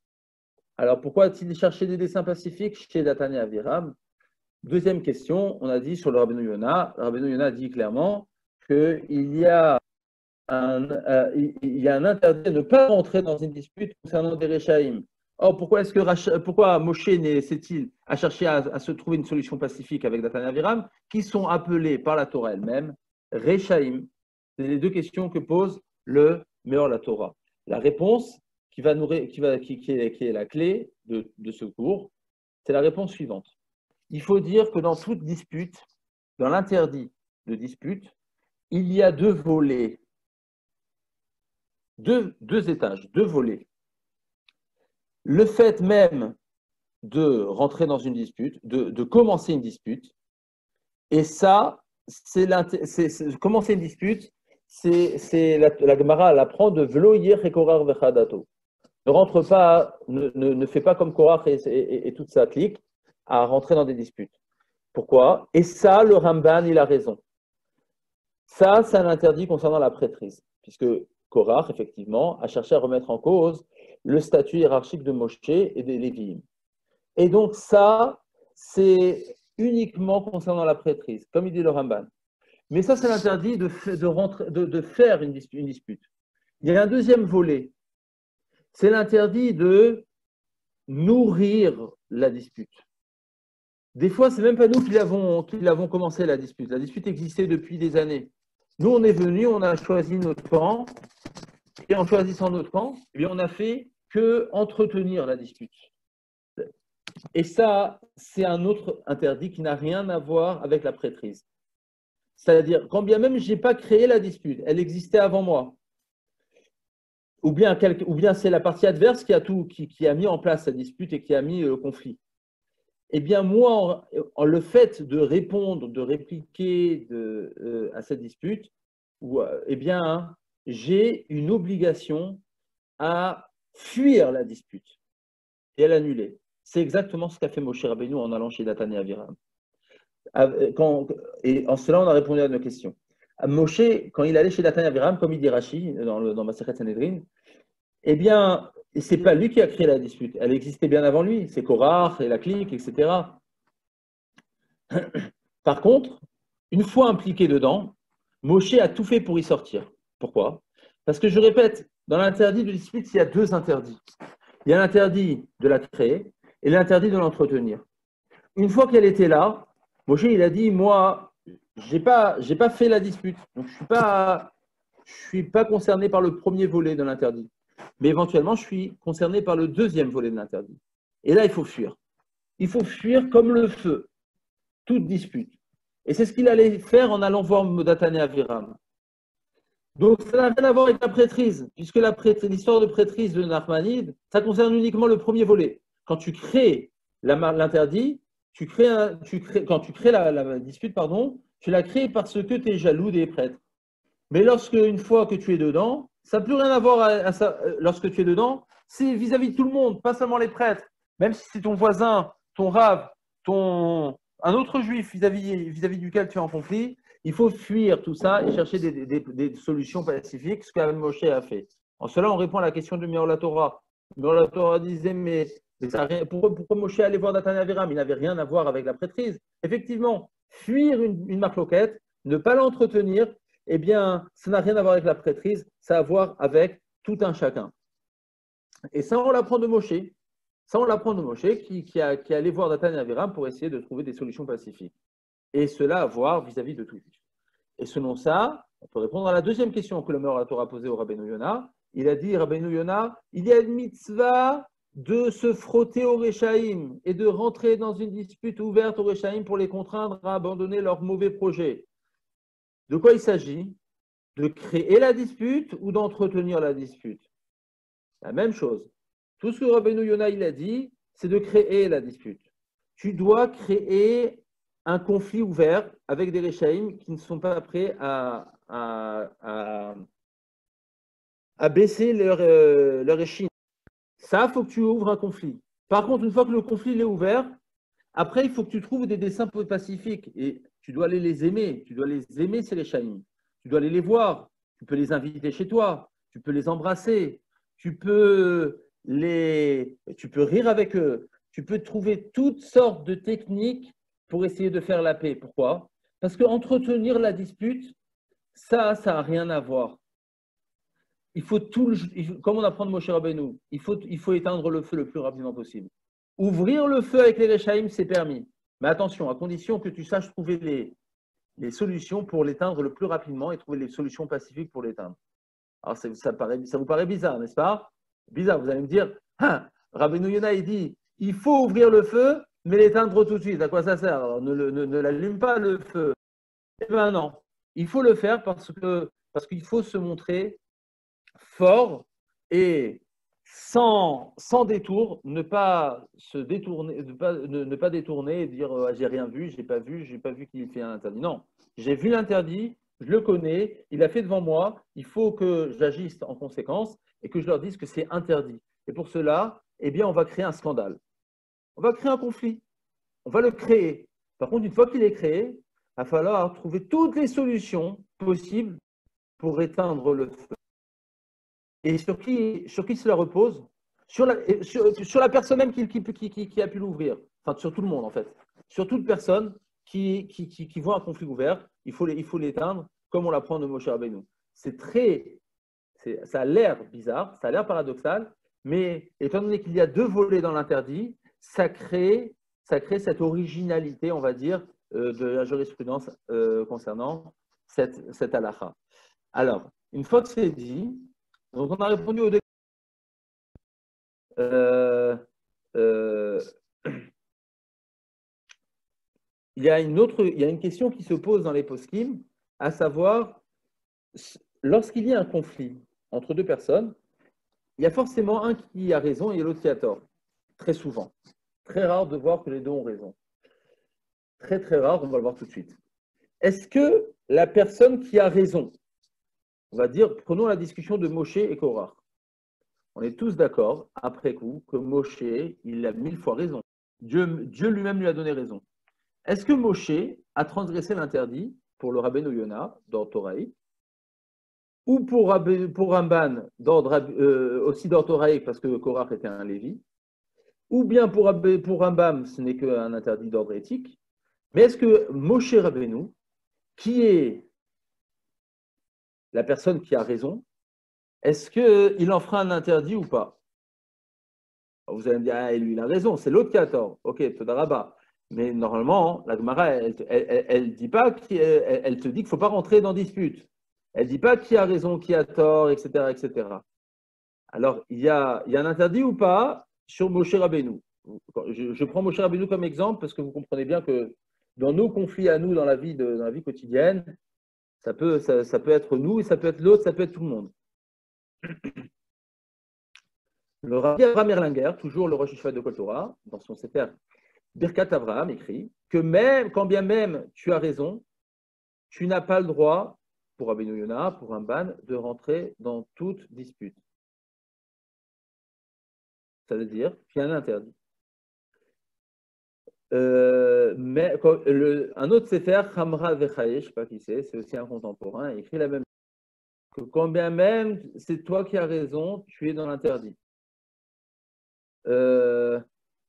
Alors, pourquoi a-t-il cherché des desseins pacifiques chez Datan et Aviram? Deuxième question, on a dit sur le Rabbeinu Yonah. Le Rabbeinu Yonah dit clairement qu'il y a un interdit de ne pas rentrer dans une dispute concernant des Réchaïm. Or, pourquoi Moshe a cherché à se trouver une solution pacifique avec Datan et Aviram, qui sont appelés par la Torah elle-même Réchaïm? C'est les deux questions que pose le Meor la Torah. La réponse qui est la clé de ce cours, c'est la réponse suivante. Il faut dire que dans toute dispute, dans l'interdit de dispute, il y a deux volets, deux étages, deux volets. Le fait même de rentrer dans une dispute, de commencer une dispute, et ça, commencer une dispute, c'est la Gemara l'apprend de velo yer korar vechadato. Ne rentre pas, ne fais pas comme Korach et toute sa clique à rentrer dans des disputes. Pourquoi? Et ça, le Ramban, il a raison. Ça, c'est un interdit concernant la prêtrise, puisque Korach, effectivement, a cherché à remettre en cause le statut hiérarchique de Moshe et des Lévi'im. Et donc ça, c'est uniquement concernant la prêtrise, comme il dit le Ramban. Mais ça, c'est l'interdit de faire une dispute. Il y a un deuxième volet. C'est l'interdit de nourrir la dispute. Des fois, ce n'est même pas nous qui l'avons commencé, la dispute. La dispute existait depuis des années. Nous, on est venus, on a choisi notre camp, et en choisissant notre camp, eh bien, on n'a fait que entretenir la dispute. Et ça, c'est un autre interdit qui n'a rien à voir avec la prêtrise. C'est-à-dire, quand bien même je n'ai pas créé la dispute, elle existait avant moi. Ou bien c'est la partie adverse qui a mis en place la dispute et qui a mis le conflit. Eh bien, moi, en le fait de répondre, de répliquer à cette dispute, eh bien, j'ai une obligation à fuir la dispute et à l'annuler. C'est exactement ce qu'a fait Moshe Rabbeinu en allant chez Datan et Aviram. Et en cela, on a répondu à nos questions. Moshe, quand il allait chez Datan et Aviram, comme il dit Rashi dans Masechet Sanhedrin, eh bien, ce n'est pas lui qui a créé la dispute. Elle existait bien avant lui. C'est Korach et la clique, etc. Par contre, une fois impliqué dedans, Moshe a tout fait pour y sortir. Pourquoi? Parce que je répète, dans l'interdit de dispute, il y a deux interdits. Il y a l'interdit de la créer et l'interdit de l'entretenir. Une fois qu'elle était là, Moshe, il a dit, moi, j'ai pas fait la dispute. Donc, je suis pas concerné par le premier volet de l'interdit. Mais éventuellement, je suis concerné par le deuxième volet de l'interdit. Et là, il faut fuir. Il faut fuir comme le feu, toute dispute. Et c'est ce qu'il allait faire en allant voir Dathan et Aviram. Donc, ça n'a rien à voir avec la prêtrise, puisque l'histoire de prêtrise de Nachmanide, ça concerne uniquement le premier volet. Quand tu crées l'interdit, quand tu crées la dispute, pardon, tu la crées parce que tu es jaloux des prêtres. Mais une fois que tu es dedans, ça n'a plus rien à voir à ça. Lorsque tu es dedans, c'est vis-à-vis de tout le monde, pas seulement les prêtres. Même si c'est ton voisin, ton rave, un autre juif vis-à-vis duquel tu es en conflit, il faut fuir tout ça et chercher des solutions pacifiques, ce que Moshe a fait. En cela, on répond à la question de Meor la Torah. Meor la Torah disait, mais pourquoi Moshe allait voir Dathan et Aviram? Il n'avait rien à voir avec la prêtrise. Effectivement, fuir une marloquette, ne pas l'entretenir, eh bien, ça n'a rien à voir avec la prêtrise, ça a à voir avec tout un chacun. Et ça, on l'apprend de Moshe. Ça, on l'apprend de Moshe qui allait voir Dathan et Aviram pour essayer de trouver des solutions pacifiques. Et cela à voir vis-à-vis de tout juif. Et selon ça, on peut répondre à la deuxième question que le Meor Torah a posée au Rabbeinu Yonah. Il a dit, Rabbeinu Yonah, il y a une mitzvah de se frotter au Réchaïm et de rentrer dans une dispute ouverte au Réchaïm pour les contraindre à abandonner leurs mauvais projets. De quoi il s'agit? De créer la dispute ou d'entretenir la dispute? La même chose. Tout ce que Rabbeinu Yonah il a dit, c'est de créer la dispute. Tu dois créer un conflit ouvert avec des Réchaïm qui ne sont pas prêts à baisser leur échine. Ça, il faut que tu ouvres un conflit. Par contre, une fois que le conflit est ouvert, après, il faut que tu trouves des dessins pacifiques. Et tu dois aller les aimer. Tu dois les aimer, c'est les Réchaïm. Tu dois aller les voir. Tu peux les inviter chez toi. Tu peux les embrasser. Tu peux rire avec eux. Tu peux trouver toutes sortes de techniques pour essayer de faire la paix. Pourquoi? Parce qu'entretenir la dispute, ça n'a rien à voir. Il faut comme on apprend de Moshe Rabbeinu, il faut éteindre le feu le plus rapidement possible. Ouvrir le feu avec les Réchaïm, c'est permis. Mais attention, à condition que tu saches trouver les solutions pour l'éteindre le plus rapidement et trouver les solutions pacifiques pour l'éteindre. Alors, ça vous paraît bizarre, n'est-ce pas? Bizarre, vous allez me dire, Rabbeinu Yonah, il dit, il faut ouvrir le feu, mais l'éteindre tout de suite. À quoi ça sert? Alors, ne l'allume pas le feu. Eh bien non, il faut le faire parce qu'il faut se montrer fort et sans détour, ne pas se détourner, ne pas détourner et dire j'ai rien vu, j'ai pas vu qu'il fait un interdit. Non, j'ai vu l'interdit, je le connais, il a fait devant moi, il faut que j'agisse en conséquence et que je leur dise que c'est interdit. Et pour cela, eh bien, on va créer un scandale. On va créer un conflit. On va le créer. Par contre, une fois qu'il est créé, il va falloir trouver toutes les solutions possibles pour éteindre le feu. Et sur qui cela repose? Sur la personne même qui a pu l'ouvrir. Enfin, sur tout le monde, en fait. Sur toute personne qui voit un conflit ouvert, il faut l'éteindre, comme on l'apprend de Moshe Rabbeinu. Ça a l'air bizarre, ça a l'air paradoxal, mais étant donné qu'il y a deux volets dans l'interdit, ça crée cette originalité, on va dire, de la jurisprudence concernant cette halakha. Alors, une fois que c'est dit, donc on a répondu au il y a une question qui se pose dans les poskim, à savoir, lorsqu'il y a un conflit entre deux personnes, il y a forcément un qui a raison et l'autre qui a tort. Très souvent. Très rare de voir que les deux ont raison. Très, très rare, on va le voir tout de suite. Est-ce que la personne qui a raison, on va dire, prenons la discussion de Moshe et Korah. On est tous d'accord, après coup, que Moshe, il a 1000 fois raison. Dieu lui-même lui a donné raison. Est-ce que Moshe a transgressé l'interdit pour le Rabbeinu Yonah, d'ordre Toraïque, ou pour Ramban, aussi d'ordre Toraïque, parce que Korah était un Lévi, ou bien pour Rambam, ce n'est qu'un interdit d'ordre éthique. Mais est-ce que Moshe Rabbeinu, qui est la personne qui a raison, est-ce qu'il en fera un interdit ou pas? Vous allez me dire, lui, il a raison, c'est l'autre qui a tort. Ok, Todaraba. Mais normalement, la Gemara, elle dit pas, elle te dit qu'il ne faut pas rentrer dans dispute. Elle ne dit pas qui a raison, qui a tort, etc., etc. Alors, il y a un interdit ou pas sur Moshe Rabbeinu? Je prends Moshe Rabbeinu comme exemple parce que vous comprenez bien que dans nos conflits à nous, dans la vie quotidienne, ça peut être nous et ça peut être l'autre, ça peut être tout le monde. Le Rabbi Avraham Erlanger, toujours le Rosh Yeshiva de Kol Torah, dans son Sefer Birkat Avraham, écrit que même, quand bien même tu as raison, tu n'as pas le droit, pour Rabbeinu Yonah, pour un ban, de rentrer dans toute dispute. Ça veut dire qu'il y a un interdit. Mais un autre Sefer, Hamra Vechaye, je ne sais pas qui c'est aussi un contemporain, il écrit la même chose. Que quand bien même c'est toi qui as raison, tu es dans l'interdit.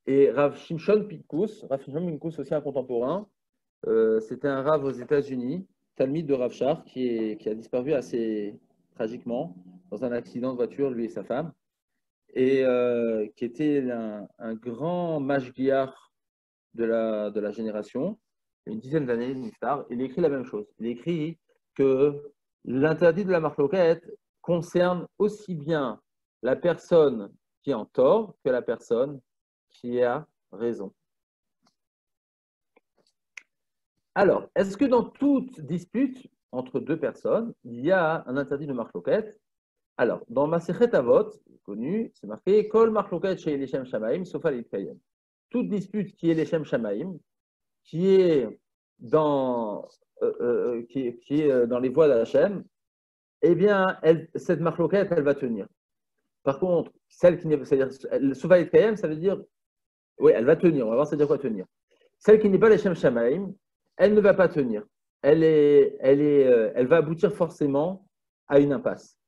Et Rav Shimshon Pinkus aussi un contemporain, c'était un Rav aux États-Unis, Talmide de Rav Shar, qui a disparu assez tragiquement dans un accident de voiture, lui et sa femme, et qui était un grand mashgiach de la génération, une dizaine d'années, Niftar. Il écrit la même chose. Il écrit que l'interdit de la marloquette concerne aussi bien la personne qui est en tort que la personne qui a raison. Alors, est-ce que dans toute dispute entre deux personnes, il y a un interdit de marloquette? Alors, dans Masechet Avot, connu, c'est marqué Kol marloquette chez Elishem Shamaim, sauf Alitkayem. Toute dispute qui est Elishem Shamaim, qui est dans les voies d'Hachem, eh bien, cette marloquette, elle va tenir. Par contre, celle qui n'est pas, c'est-à-dire, sauf Alitkayem, ça veut dire, oui, elle va tenir, on va voir ça veut dire quoi tenir. Celle qui n'est pas l'Elishem Shamaim, elle ne va pas tenir. Elle va aboutir forcément à une impasse.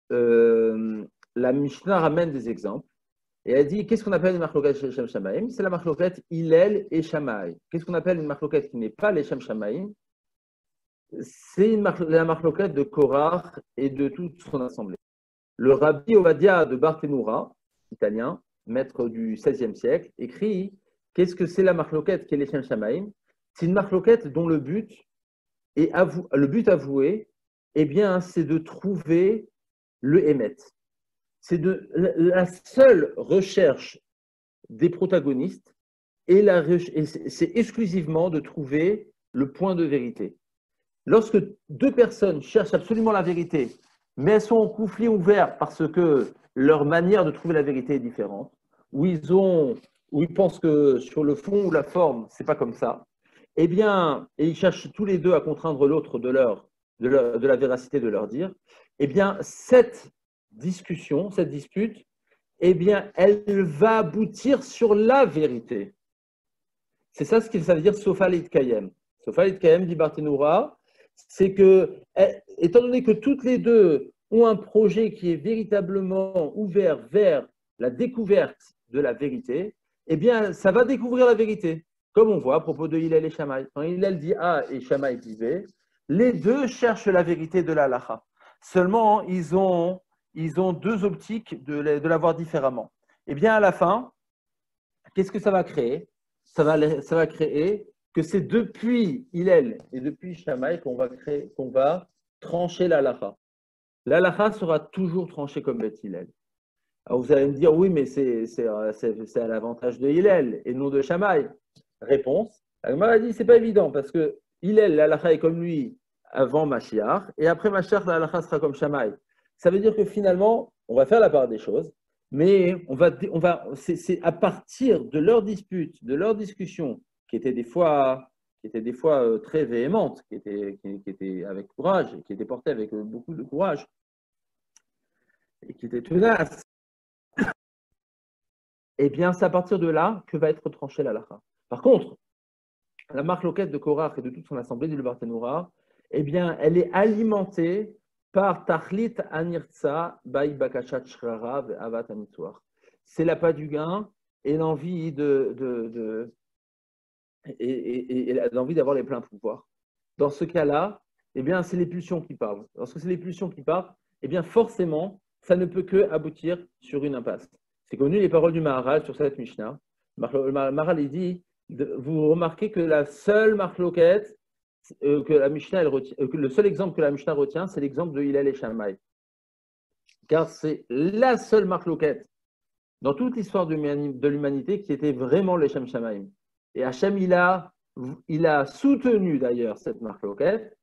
La Mishnah ramène des exemples et elle dit qu'est-ce qu'on appelle une marloquette chez Shem Shamaim? C'est la marloquette Hillel et Shammai. Qu'est-ce qu'on appelle une marloquette qui n'est pas les Shem Shamaim? C'est la marloquette de Korach et de toute son assemblée. Le Rabbi Ovadia de Barthénoura, italien, maître du XVIe siècle, écrit qu'est-ce que c'est la marloquette qui est les Shem Shamaim? C'est une marloquette dont le but avoué, eh bien, c'est de trouver le Hémet. C'est la seule recherche des protagonistes et c'est exclusivement de trouver le point de vérité. Lorsque deux personnes cherchent absolument la vérité, mais elles sont en conflit ouvert parce que leur manière de trouver la vérité est différente, où ils pensent que sur le fond ou la forme, c'est pas comme ça, eh bien, et ils cherchent tous les deux à contraindre l'autre de la véracité de leur dire, eh bien, cette discussion, cette dispute, eh bien, elle va aboutir sur la vérité. C'est ça ce que ça veut dire Sofa Litkayem. Sofa Litkayem, dit Barthénoura, c'est que, étant donné que toutes les deux ont un projet qui est véritablement ouvert vers la découverte de la vérité, eh bien, ça va découvrir la vérité. Comme on voit à propos de Hillel et Shammai. Quand Hillel dit A et Shammai dit B, les deux cherchent la vérité de la halacha. Seulement, ils ont deux optiques de la voir différemment. Eh bien, à la fin, qu'est-ce que ça va créer? Ça va créer que c'est depuis Hillel et depuis Shammai qu'on va trancher la halacha. La halacha sera toujours tranchée comme Beth Hillel. Alors vous allez me dire, oui, mais c'est à l'avantage de Hillel et non de Shammai. Réponse, la Gemara a dit, c'est pas évident parce que Hillel, la halacha est comme lui avant Mashiach et après Mashiach, la halacha sera comme Shammai. Ça veut dire que finalement, on va faire la part des choses, mais c'est à partir de leur dispute, de leur discussion, qui étaient des fois très véhémentes, qui étaient avec courage, qui étaient portées avec beaucoup de courage, et qui étaient tenaces, eh bien, c'est à partir de là que va être tranchée la halacha. Par contre, la marloquette de Korach et de toute son assemblée, dit le Barthénoura, eh bien, elle est alimentée par Tachlit Anirtza, Baï Bakachat Shrara, Avat Amitzwar. C'est l'appât du gain et l'envie l'envie d'avoir les pleins pouvoirs. Dans ce cas-là, eh bien, c'est les pulsions qui parlent. Lorsque c'est les pulsions qui parlent, eh bien, forcément, ça ne peut que aboutir sur une impasse. C'est connu les paroles du Maharal sur cette Mishnah. Le Maharal, il dit, vous remarquez que la seule marloquette que la Mishnah, le seul exemple que la Mishnah retient, c'est l'exemple de Hillel et Shammai. Car c'est la seule marloquette dans toute l'histoire de l'humanité qui était vraiment les Shem Shamaim. Et Hachem, il a soutenu d'ailleurs cette marloquette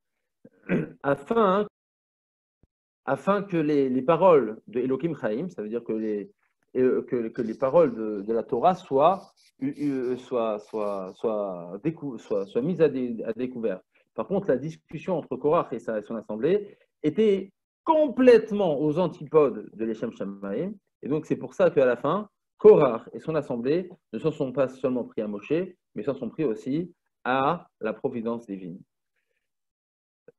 afin que les paroles de Elohim Chaim, ça veut dire que les paroles de la Torah soient mises à découvert. Par contre, la discussion entre Korach et son assemblée était complètement aux antipodes de l'Eshem Shamaim. Et donc, c'est pour ça qu'à la fin, Korach et son assemblée ne s'en sont pas seulement pris à Moshe, mais s'en sont pris aussi à la providence divine.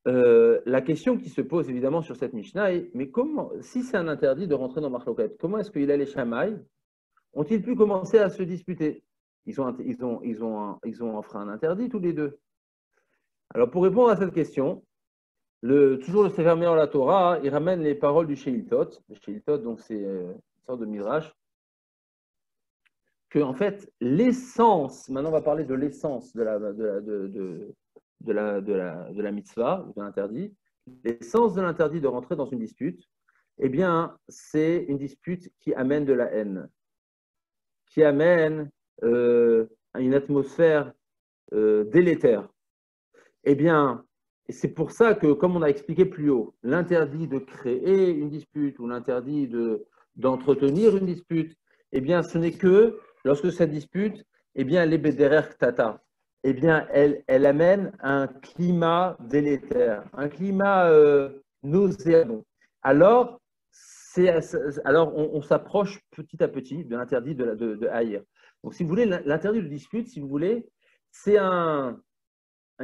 La question qui se pose évidemment sur cette Mishnah est, mais comment, si c'est un interdit de rentrer dans Marloquet, comment est-ce qu'il a les Shammai ont-ils pu commencer à se disputer? Ils ont enfreint un interdit tous les deux. Alors pour répondre à cette question, toujours le Sefer Meor la Torah, il ramène les paroles du Sheiltot. Le Sheiltot, donc c'est une sorte de midrash, que en fait l'essence, maintenant on va parler de l'essence de la mitzvah, de l'interdit, l'essence de l'interdit de rentrer dans une dispute, eh bien, c'est une dispute qui amène de la haine, qui amène à une atmosphère délétère. Eh bien, c'est pour ça que, comme on a expliqué plus haut, l'interdit de créer une dispute ou l'interdit d'entretenir une dispute, eh bien, ce n'est que lorsque cette dispute, eh bien, elle est bederer ktata. Eh bien, elle amène un climat délétère, un climat nauséabond. Alors, on s'approche petit à petit de l'interdit de haïr. Donc, si vous voulez, l'interdit de dispute, si vous voulez, c'est une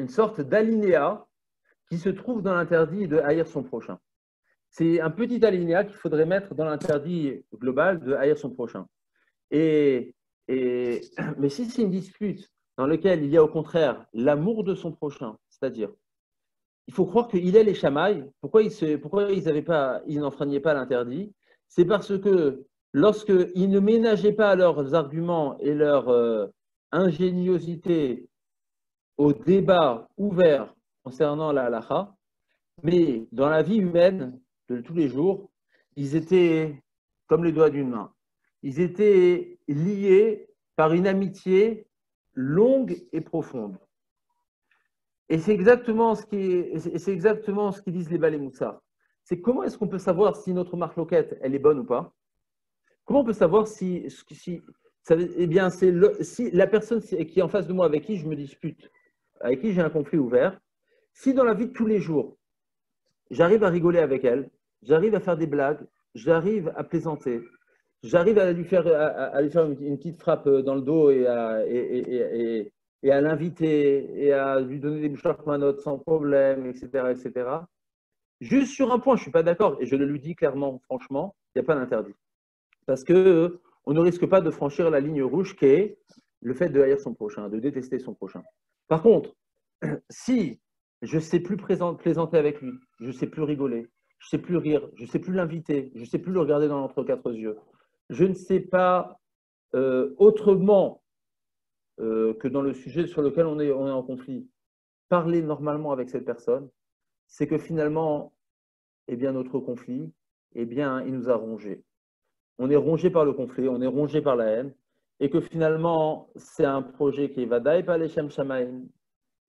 sorte d'alinéa qui se trouve dans l'interdit de haïr son prochain. C'est un petit alinéa qu'il faudrait mettre dans l'interdit global de haïr son prochain. Mais si c'est une dispute dans laquelle il y a au contraire l'amour de son prochain, c'est-à-dire, il faut croire que Hillel et Shammai, pourquoi ils n'enfreignaient pas l'interdit? C'est parce que lorsqu'ils ne ménageaient pas leurs arguments et leur ingéniosité au débat ouvert concernant la halacha, mais dans la vie humaine de tous les jours, ils étaient comme les doigts d'une main. Ils étaient liés par une amitié longue et profonde. Et c'est exactement ce qu'ils disent les Balei Moussar. C'est comment est-ce qu'on peut savoir si notre marloquette, elle est bonne ou pas? Comment on peut savoir si la personne qui est en face de moi, avec qui je me dispute, avec qui j'ai un conflit ouvert, si dans la vie de tous les jours, j'arrive à rigoler avec elle, j'arrive à faire des blagues, j'arrive à plaisanter, j'arrive à lui faire une petite frappe dans le dos et à l'inviter et à lui donner des mouchoirs manottes sans problème, etc., etc. Juste sur un point, je ne suis pas d'accord, et je le lui dis clairement, franchement, il n'y a pas d'interdit. Parce qu'on ne risque pas de franchir la ligne rouge qui est le fait de haïr son prochain, de détester son prochain. Par contre, si je ne sais plus plaisanter avec lui, je ne sais plus rigoler, je ne sais plus rire, je ne sais plus l'inviter, je ne sais plus le regarder dans l'entre quatre yeux, je ne sais pas autrement que dans le sujet sur lequel on est en conflit, parler normalement avec cette personne, c'est que finalement, eh bien, notre conflit, eh bien, il nous a rongés. On est rongé par le conflit, on est rongé par la haine, et que finalement, c'est un projet qui va d'ailleurs pas les Shem Shamaim.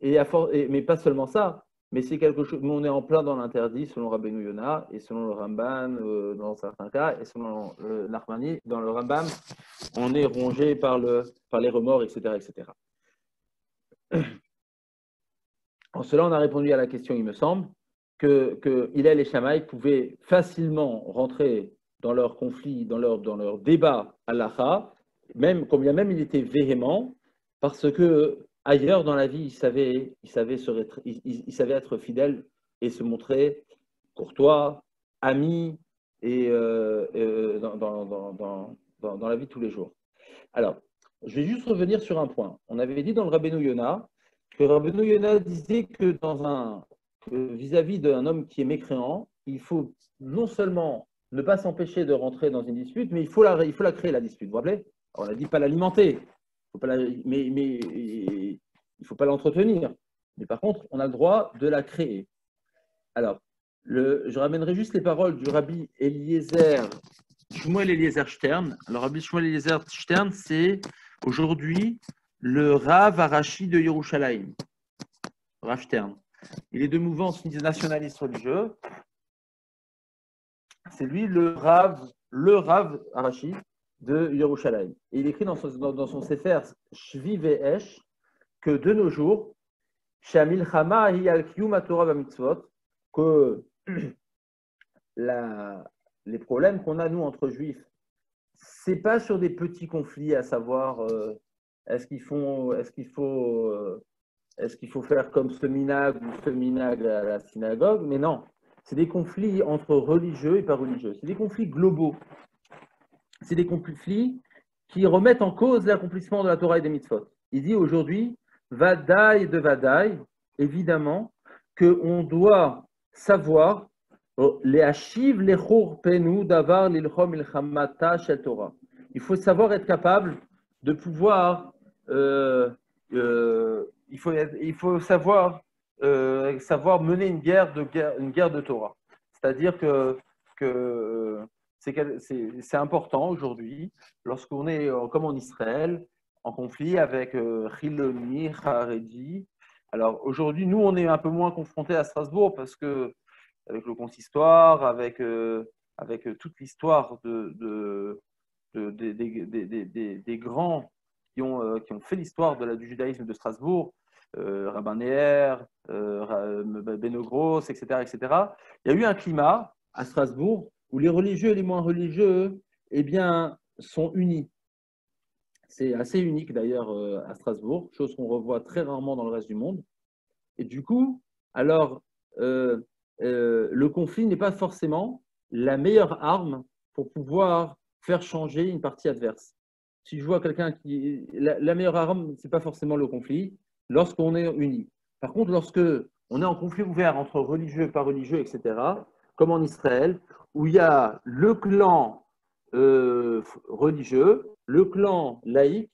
Mais pas seulement ça, mais c'est quelque chose. On est en plein dans l'interdit selon Rabbeinu Yonah et selon le Ramban dans certains cas, et selon Nachmani dans le Rambam, on est rongé par les remords, etc., etc. En cela, on a répondu à la question, il me semble, que Hillel et Shammai pouvaient facilement rentrer dans leur conflit, dans leur débat halacha, quand bien même il était véhément, parce que ailleurs dans la vie, il savait être fidèle et se montrer courtois, ami, et dans la vie de tous les jours. Alors, je vais juste revenir sur un point. On avait dit dans le Rabbeinu Yonah que Rabbeinu Yonah disait que vis-à-vis d'un homme qui est mécréant, il faut non seulement ne pas s'empêcher de rentrer dans une dispute, mais il faut la créer, la dispute. Vous vous rappelez? Alors, on a dit pas l'alimenter, mais il ne faut pas l'entretenir. Mais par contre, on a le droit de la créer. Alors, je ramènerai juste les paroles du rabbi Shmuel Eliezer Stern. Alors, rabbi Shmuel Eliezer Stern, c'est aujourd'hui le Rav Arashi de Yerushalayim. Rav Stern. Il est de mouvance nationaliste religieux. C'est lui le Rav Arashi de Yerushalayim. Et il écrit dans son Sefer Shvi Ve'esh que de nos jours, Shamilchama hi al kiyum haTorah v'mitzvot, que les problèmes qu'on a nous entre juifs, c'est pas sur des petits conflits, à savoir est-ce qu'il faut faire comme ce minag ou ce minag à la synagogue, mais non, c'est des conflits entre religieux et pas religieux, c'est des conflits globaux, c'est des conflits qui remettent en cause l'accomplissement de la Torah et des mitzvot. Il dit aujourd'hui, vadaï de vadaï, évidemment, qu'on doit savoir les hachiv les chorpenu davar lilchom ilchamata shel Torah. Il faut savoir être capable de pouvoir, il faut savoir mener une guerre de Torah. C'est-à-dire que c'est important aujourd'hui, lorsqu'on est comme en Israël, en conflit avec Chiloni, Haredi. Alors aujourd'hui, nous, on est un peu moins confrontés à Strasbourg parce que avec le consistoire, avec toute l'histoire des grands qui ont fait l'histoire du judaïsme de Strasbourg, Rabban Meir, Benogros, etc., etc. Il y a eu un climat à Strasbourg où les religieux et les moins religieux sont unis. C'est assez unique d'ailleurs à Strasbourg, chose qu'on revoit très rarement dans le reste du monde. Et du coup, alors, le conflit n'est pas forcément la meilleure arme pour pouvoir faire changer une partie adverse. Si je vois quelqu'un qui… La meilleure arme, ce n'est pas forcément le conflit, lorsqu'on est unis. Par contre, lorsque on est en conflit ouvert entre religieux, pas religieux, etc., comme en Israël, où il y a le clan religieux, le clan laïque,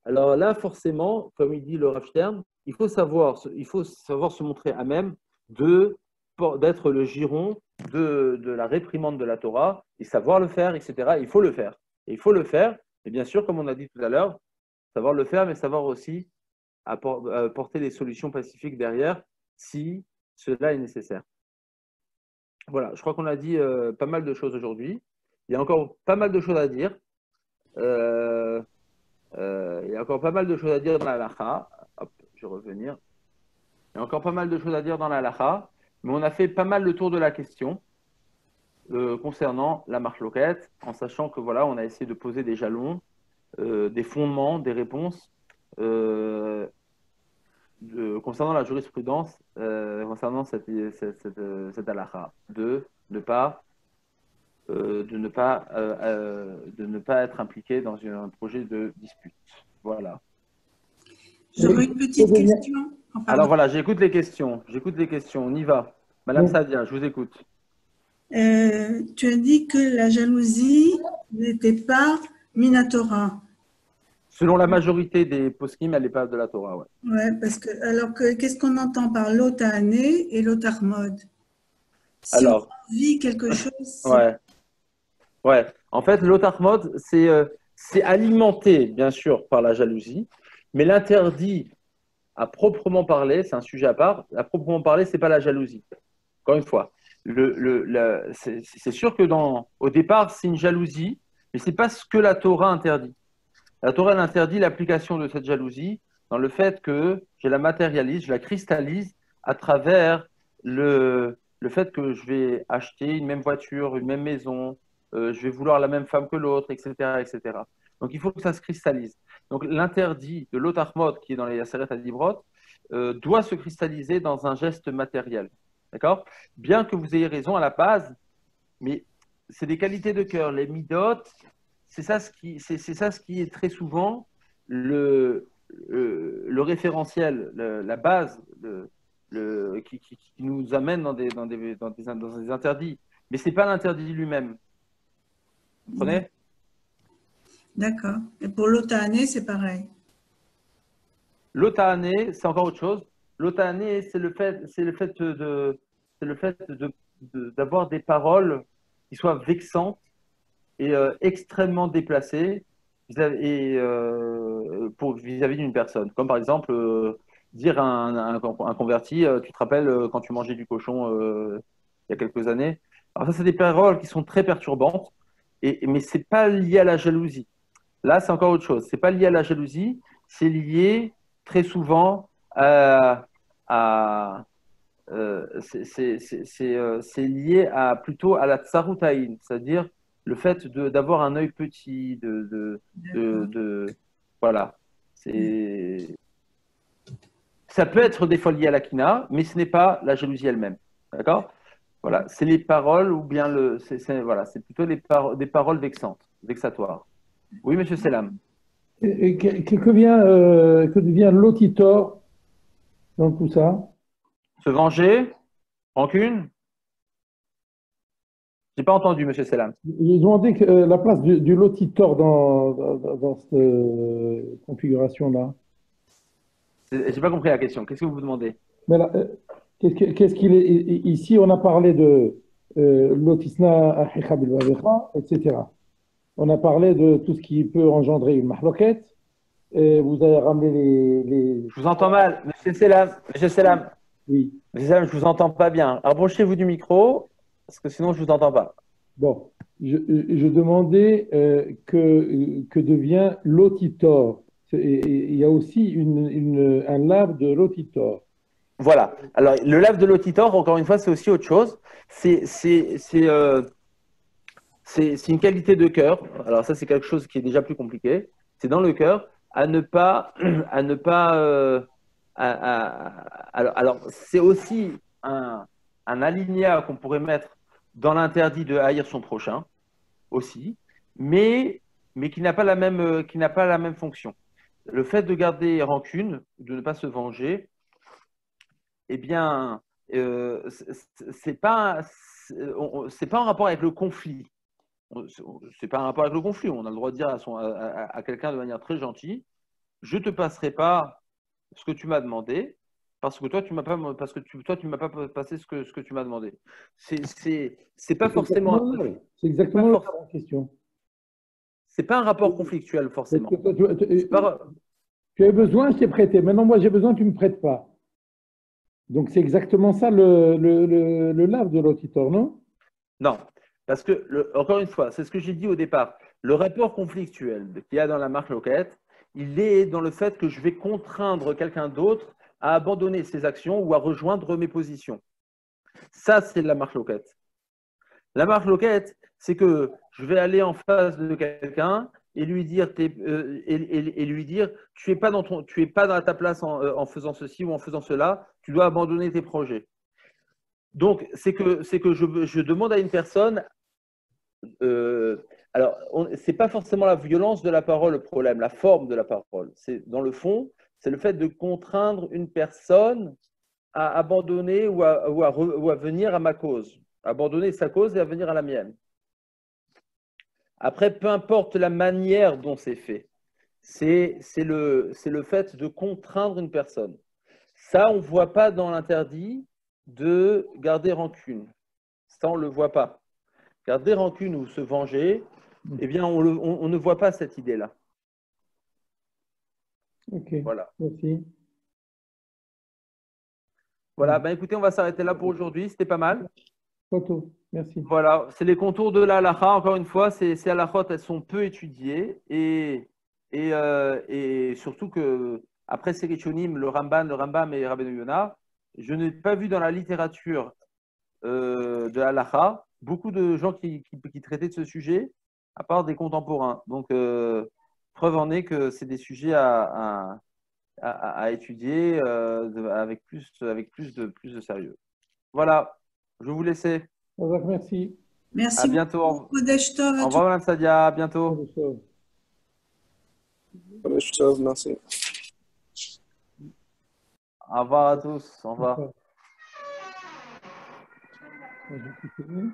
alors là, forcément, comme il dit le Rav Stern, il faut savoir se montrer à même d'être le giron de la réprimande de la Torah et savoir le faire, etc. Il faut le faire. Et il faut le faire, et bien sûr, comme on a dit tout à l'heure, savoir le faire, mais savoir aussi apporter des solutions pacifiques derrière si cela est nécessaire. Voilà, je crois qu'on a dit pas mal de choses aujourd'hui. Il y a encore pas mal de choses à dire. Il y a encore pas mal de choses à dire dans la halakha. Hop, je vais revenir. Il y a encore pas mal de choses à dire dans la halakha, mais on a fait pas mal le tour de la question concernant la marloquette, en sachant que voilà, on a essayé de poser des jalons, des fondements, des réponses concernant la jurisprudence, concernant cette halakha, de ne pas être impliqué dans un projet de dispute. Voilà. J'aurais une petite question. Alors voilà, j'écoute les questions. On y va. Madame Sadia, je vous écoute. Tu as dit que la jalousie n'était pas minatora. Selon la majorité des poskim, elle n'est pas de la Torah. Ouais. Ouais, parce que alors qu'est-ce qu'on entend par l'otané et l'otarmod? Si alors, on vit quelque chose. Ouais. En fait, l'otarmod, c'est alimenté, bien sûr, par la jalousie, mais l'interdit à proprement parler, c'est un sujet à part. À proprement parler, c'est pas la jalousie. Encore une fois, c'est sûr que au départ, c'est une jalousie, mais c'est pas ce que la Torah interdit. La Torah elle interdit l'application de cette jalousie dans le fait que je la matérialise, je la cristallise à travers le fait que je vais acheter une même voiture, une même maison, je vais vouloir la même femme que l'autre, etc., etc. Donc il faut que ça se cristallise. Donc l'interdit de l'otarmod qui est dans les Aseret Adibrot doit se cristalliser dans un geste matériel. D'accord ? Bien que vous ayez raison à la base, mais c'est des qualités de cœur. Les midot, c'est ça ce qui est très souvent le référentiel, la base qui nous amène dans des interdits. Mais ce n'est pas l'interdit lui-même. Vous comprenez ? D'accord. Et pour l'otané, c'est pareil. L'otané, c'est encore autre chose. L'otané, c'est le fait d'avoir des paroles qui soient vexantes et extrêmement déplacées vis-à-vis d'une personne. Comme par exemple, dire à un converti, tu te rappelles quand tu mangeais du cochon il y a quelques années. Alors ça, c'est des paroles qui sont très perturbantes, mais ce n'est pas lié à la jalousie. Là, c'est encore autre chose. C'est pas lié à la jalousie, c'est lié très souvent à c'est lié plutôt à la tsaroutaïn, c'est-à-dire le fait d'avoir un œil petit, D'accord. voilà. Ça peut être des fois lié à la kina, mais ce n'est pas la jalousie elle-même. D'accord? Voilà, c'est les paroles ou bien voilà, c'est plutôt des paroles vexantes, vexatoires. Oui, monsieur Selam. Que devient l'auditor dans tout ça? Se venger, rancune. J'ai pas entendu, monsieur Selam. J'ai demandé la place du lotitor dans cette configuration-là. J'ai pas compris la question. Qu'est-ce que vous demandez? Mais là, qu'est-ce qu'il est ici? On a parlé de lotisna achicha bilvavecha, etc. On a parlé de tout ce qui peut engendrer une mahloquette. Et vous avez ramené Je vous entends mal, monsieur Selam. Monsieur Selam. Oui. Monsieur Selam, je vous entends pas bien. Rapprochez-vous du micro, parce que sinon je vous entends pas. Bon, je demandais que devient l'auditor. Il y a aussi un lave de l'auditor. Voilà. Alors, le lave de l'auditor, encore une fois, c'est aussi autre chose. C'est une qualité de cœur. Alors, ça, c'est quelque chose qui est déjà plus compliqué. C'est dans le cœur à ne pas. À ne pas alors, c'est aussi un alinéa qu'on pourrait mettre dans l'interdit de haïr son prochain, aussi, mais qui n'a pas la même fonction. Le fait de garder rancune, de ne pas se venger, eh bien, c'est pas, c'est pas en rapport avec le conflit. C'est pas un rapport avec le conflit. On a le droit de dire à quelqu'un de manière très gentille, je te passerai pas ce que tu m'as demandé parce que toi tu m'as pas passé ce que tu m'as demandé. C'est pas forcément C'est pas exactement for- la question. c'est pas un rapport conflictuel Parce forcément. que toi, C'est pas- tu as besoin, je t'ai prêté. Maintenant, moi, j'ai besoin, tu ne me prêtes pas. Donc, c'est exactement ça le lave de l'auditor, non? Non, parce que encore une fois, c'est ce que j'ai dit au départ. Le rapport conflictuel qu'il y a dans la marque loquette, il est dans le fait que je vais contraindre quelqu'un d'autre à abandonner ses actions ou à rejoindre mes positions. Ça, c'est la marque loquette. La marque loquette, c'est que je vais aller en face de quelqu'un et lui dire, tu es pas tu es pas dans ta place en faisant ceci ou en faisant cela, tu dois abandonner tes projets. Donc, c'est que je demande à une personne. Alors, c'est pas forcément la violence de la parole le problème, la forme de la parole. C'est dans le fond, c'est le fait de contraindre une personne à abandonner ou à venir à ma cause, abandonner sa cause et à venir à la mienne. Après, peu importe la manière dont c'est fait, c'est le fait de contraindre une personne. Ça, on ne voit pas dans l'interdit de garder rancune. Ça, on ne le voit pas. Garder rancune ou se venger, eh bien, on ne voit pas cette idée-là. Ok, Voilà. merci. Voilà, ben écoutez, on va s'arrêter là pour aujourd'hui. C'était pas mal. Photo, merci. Voilà, c'est les contours de la halakha. Encore une fois, ces halakhot, elles sont peu étudiées et surtout que après ces Rishonim, le Rambam et Rabbeinu Yonah, je n'ai pas vu dans la littérature de halakha beaucoup de gens qui traitaient de ce sujet, à part des contemporains. Donc, preuve en est que c'est des sujets à étudier avec plus de sérieux. Voilà, je vais vous laisser. Merci. À Merci bientôt. beaucoup. Kodesh Tov à Au tous. revoir, Mme Sadia. À bientôt. Merci. Au revoir à tous. Au revoir. Merci.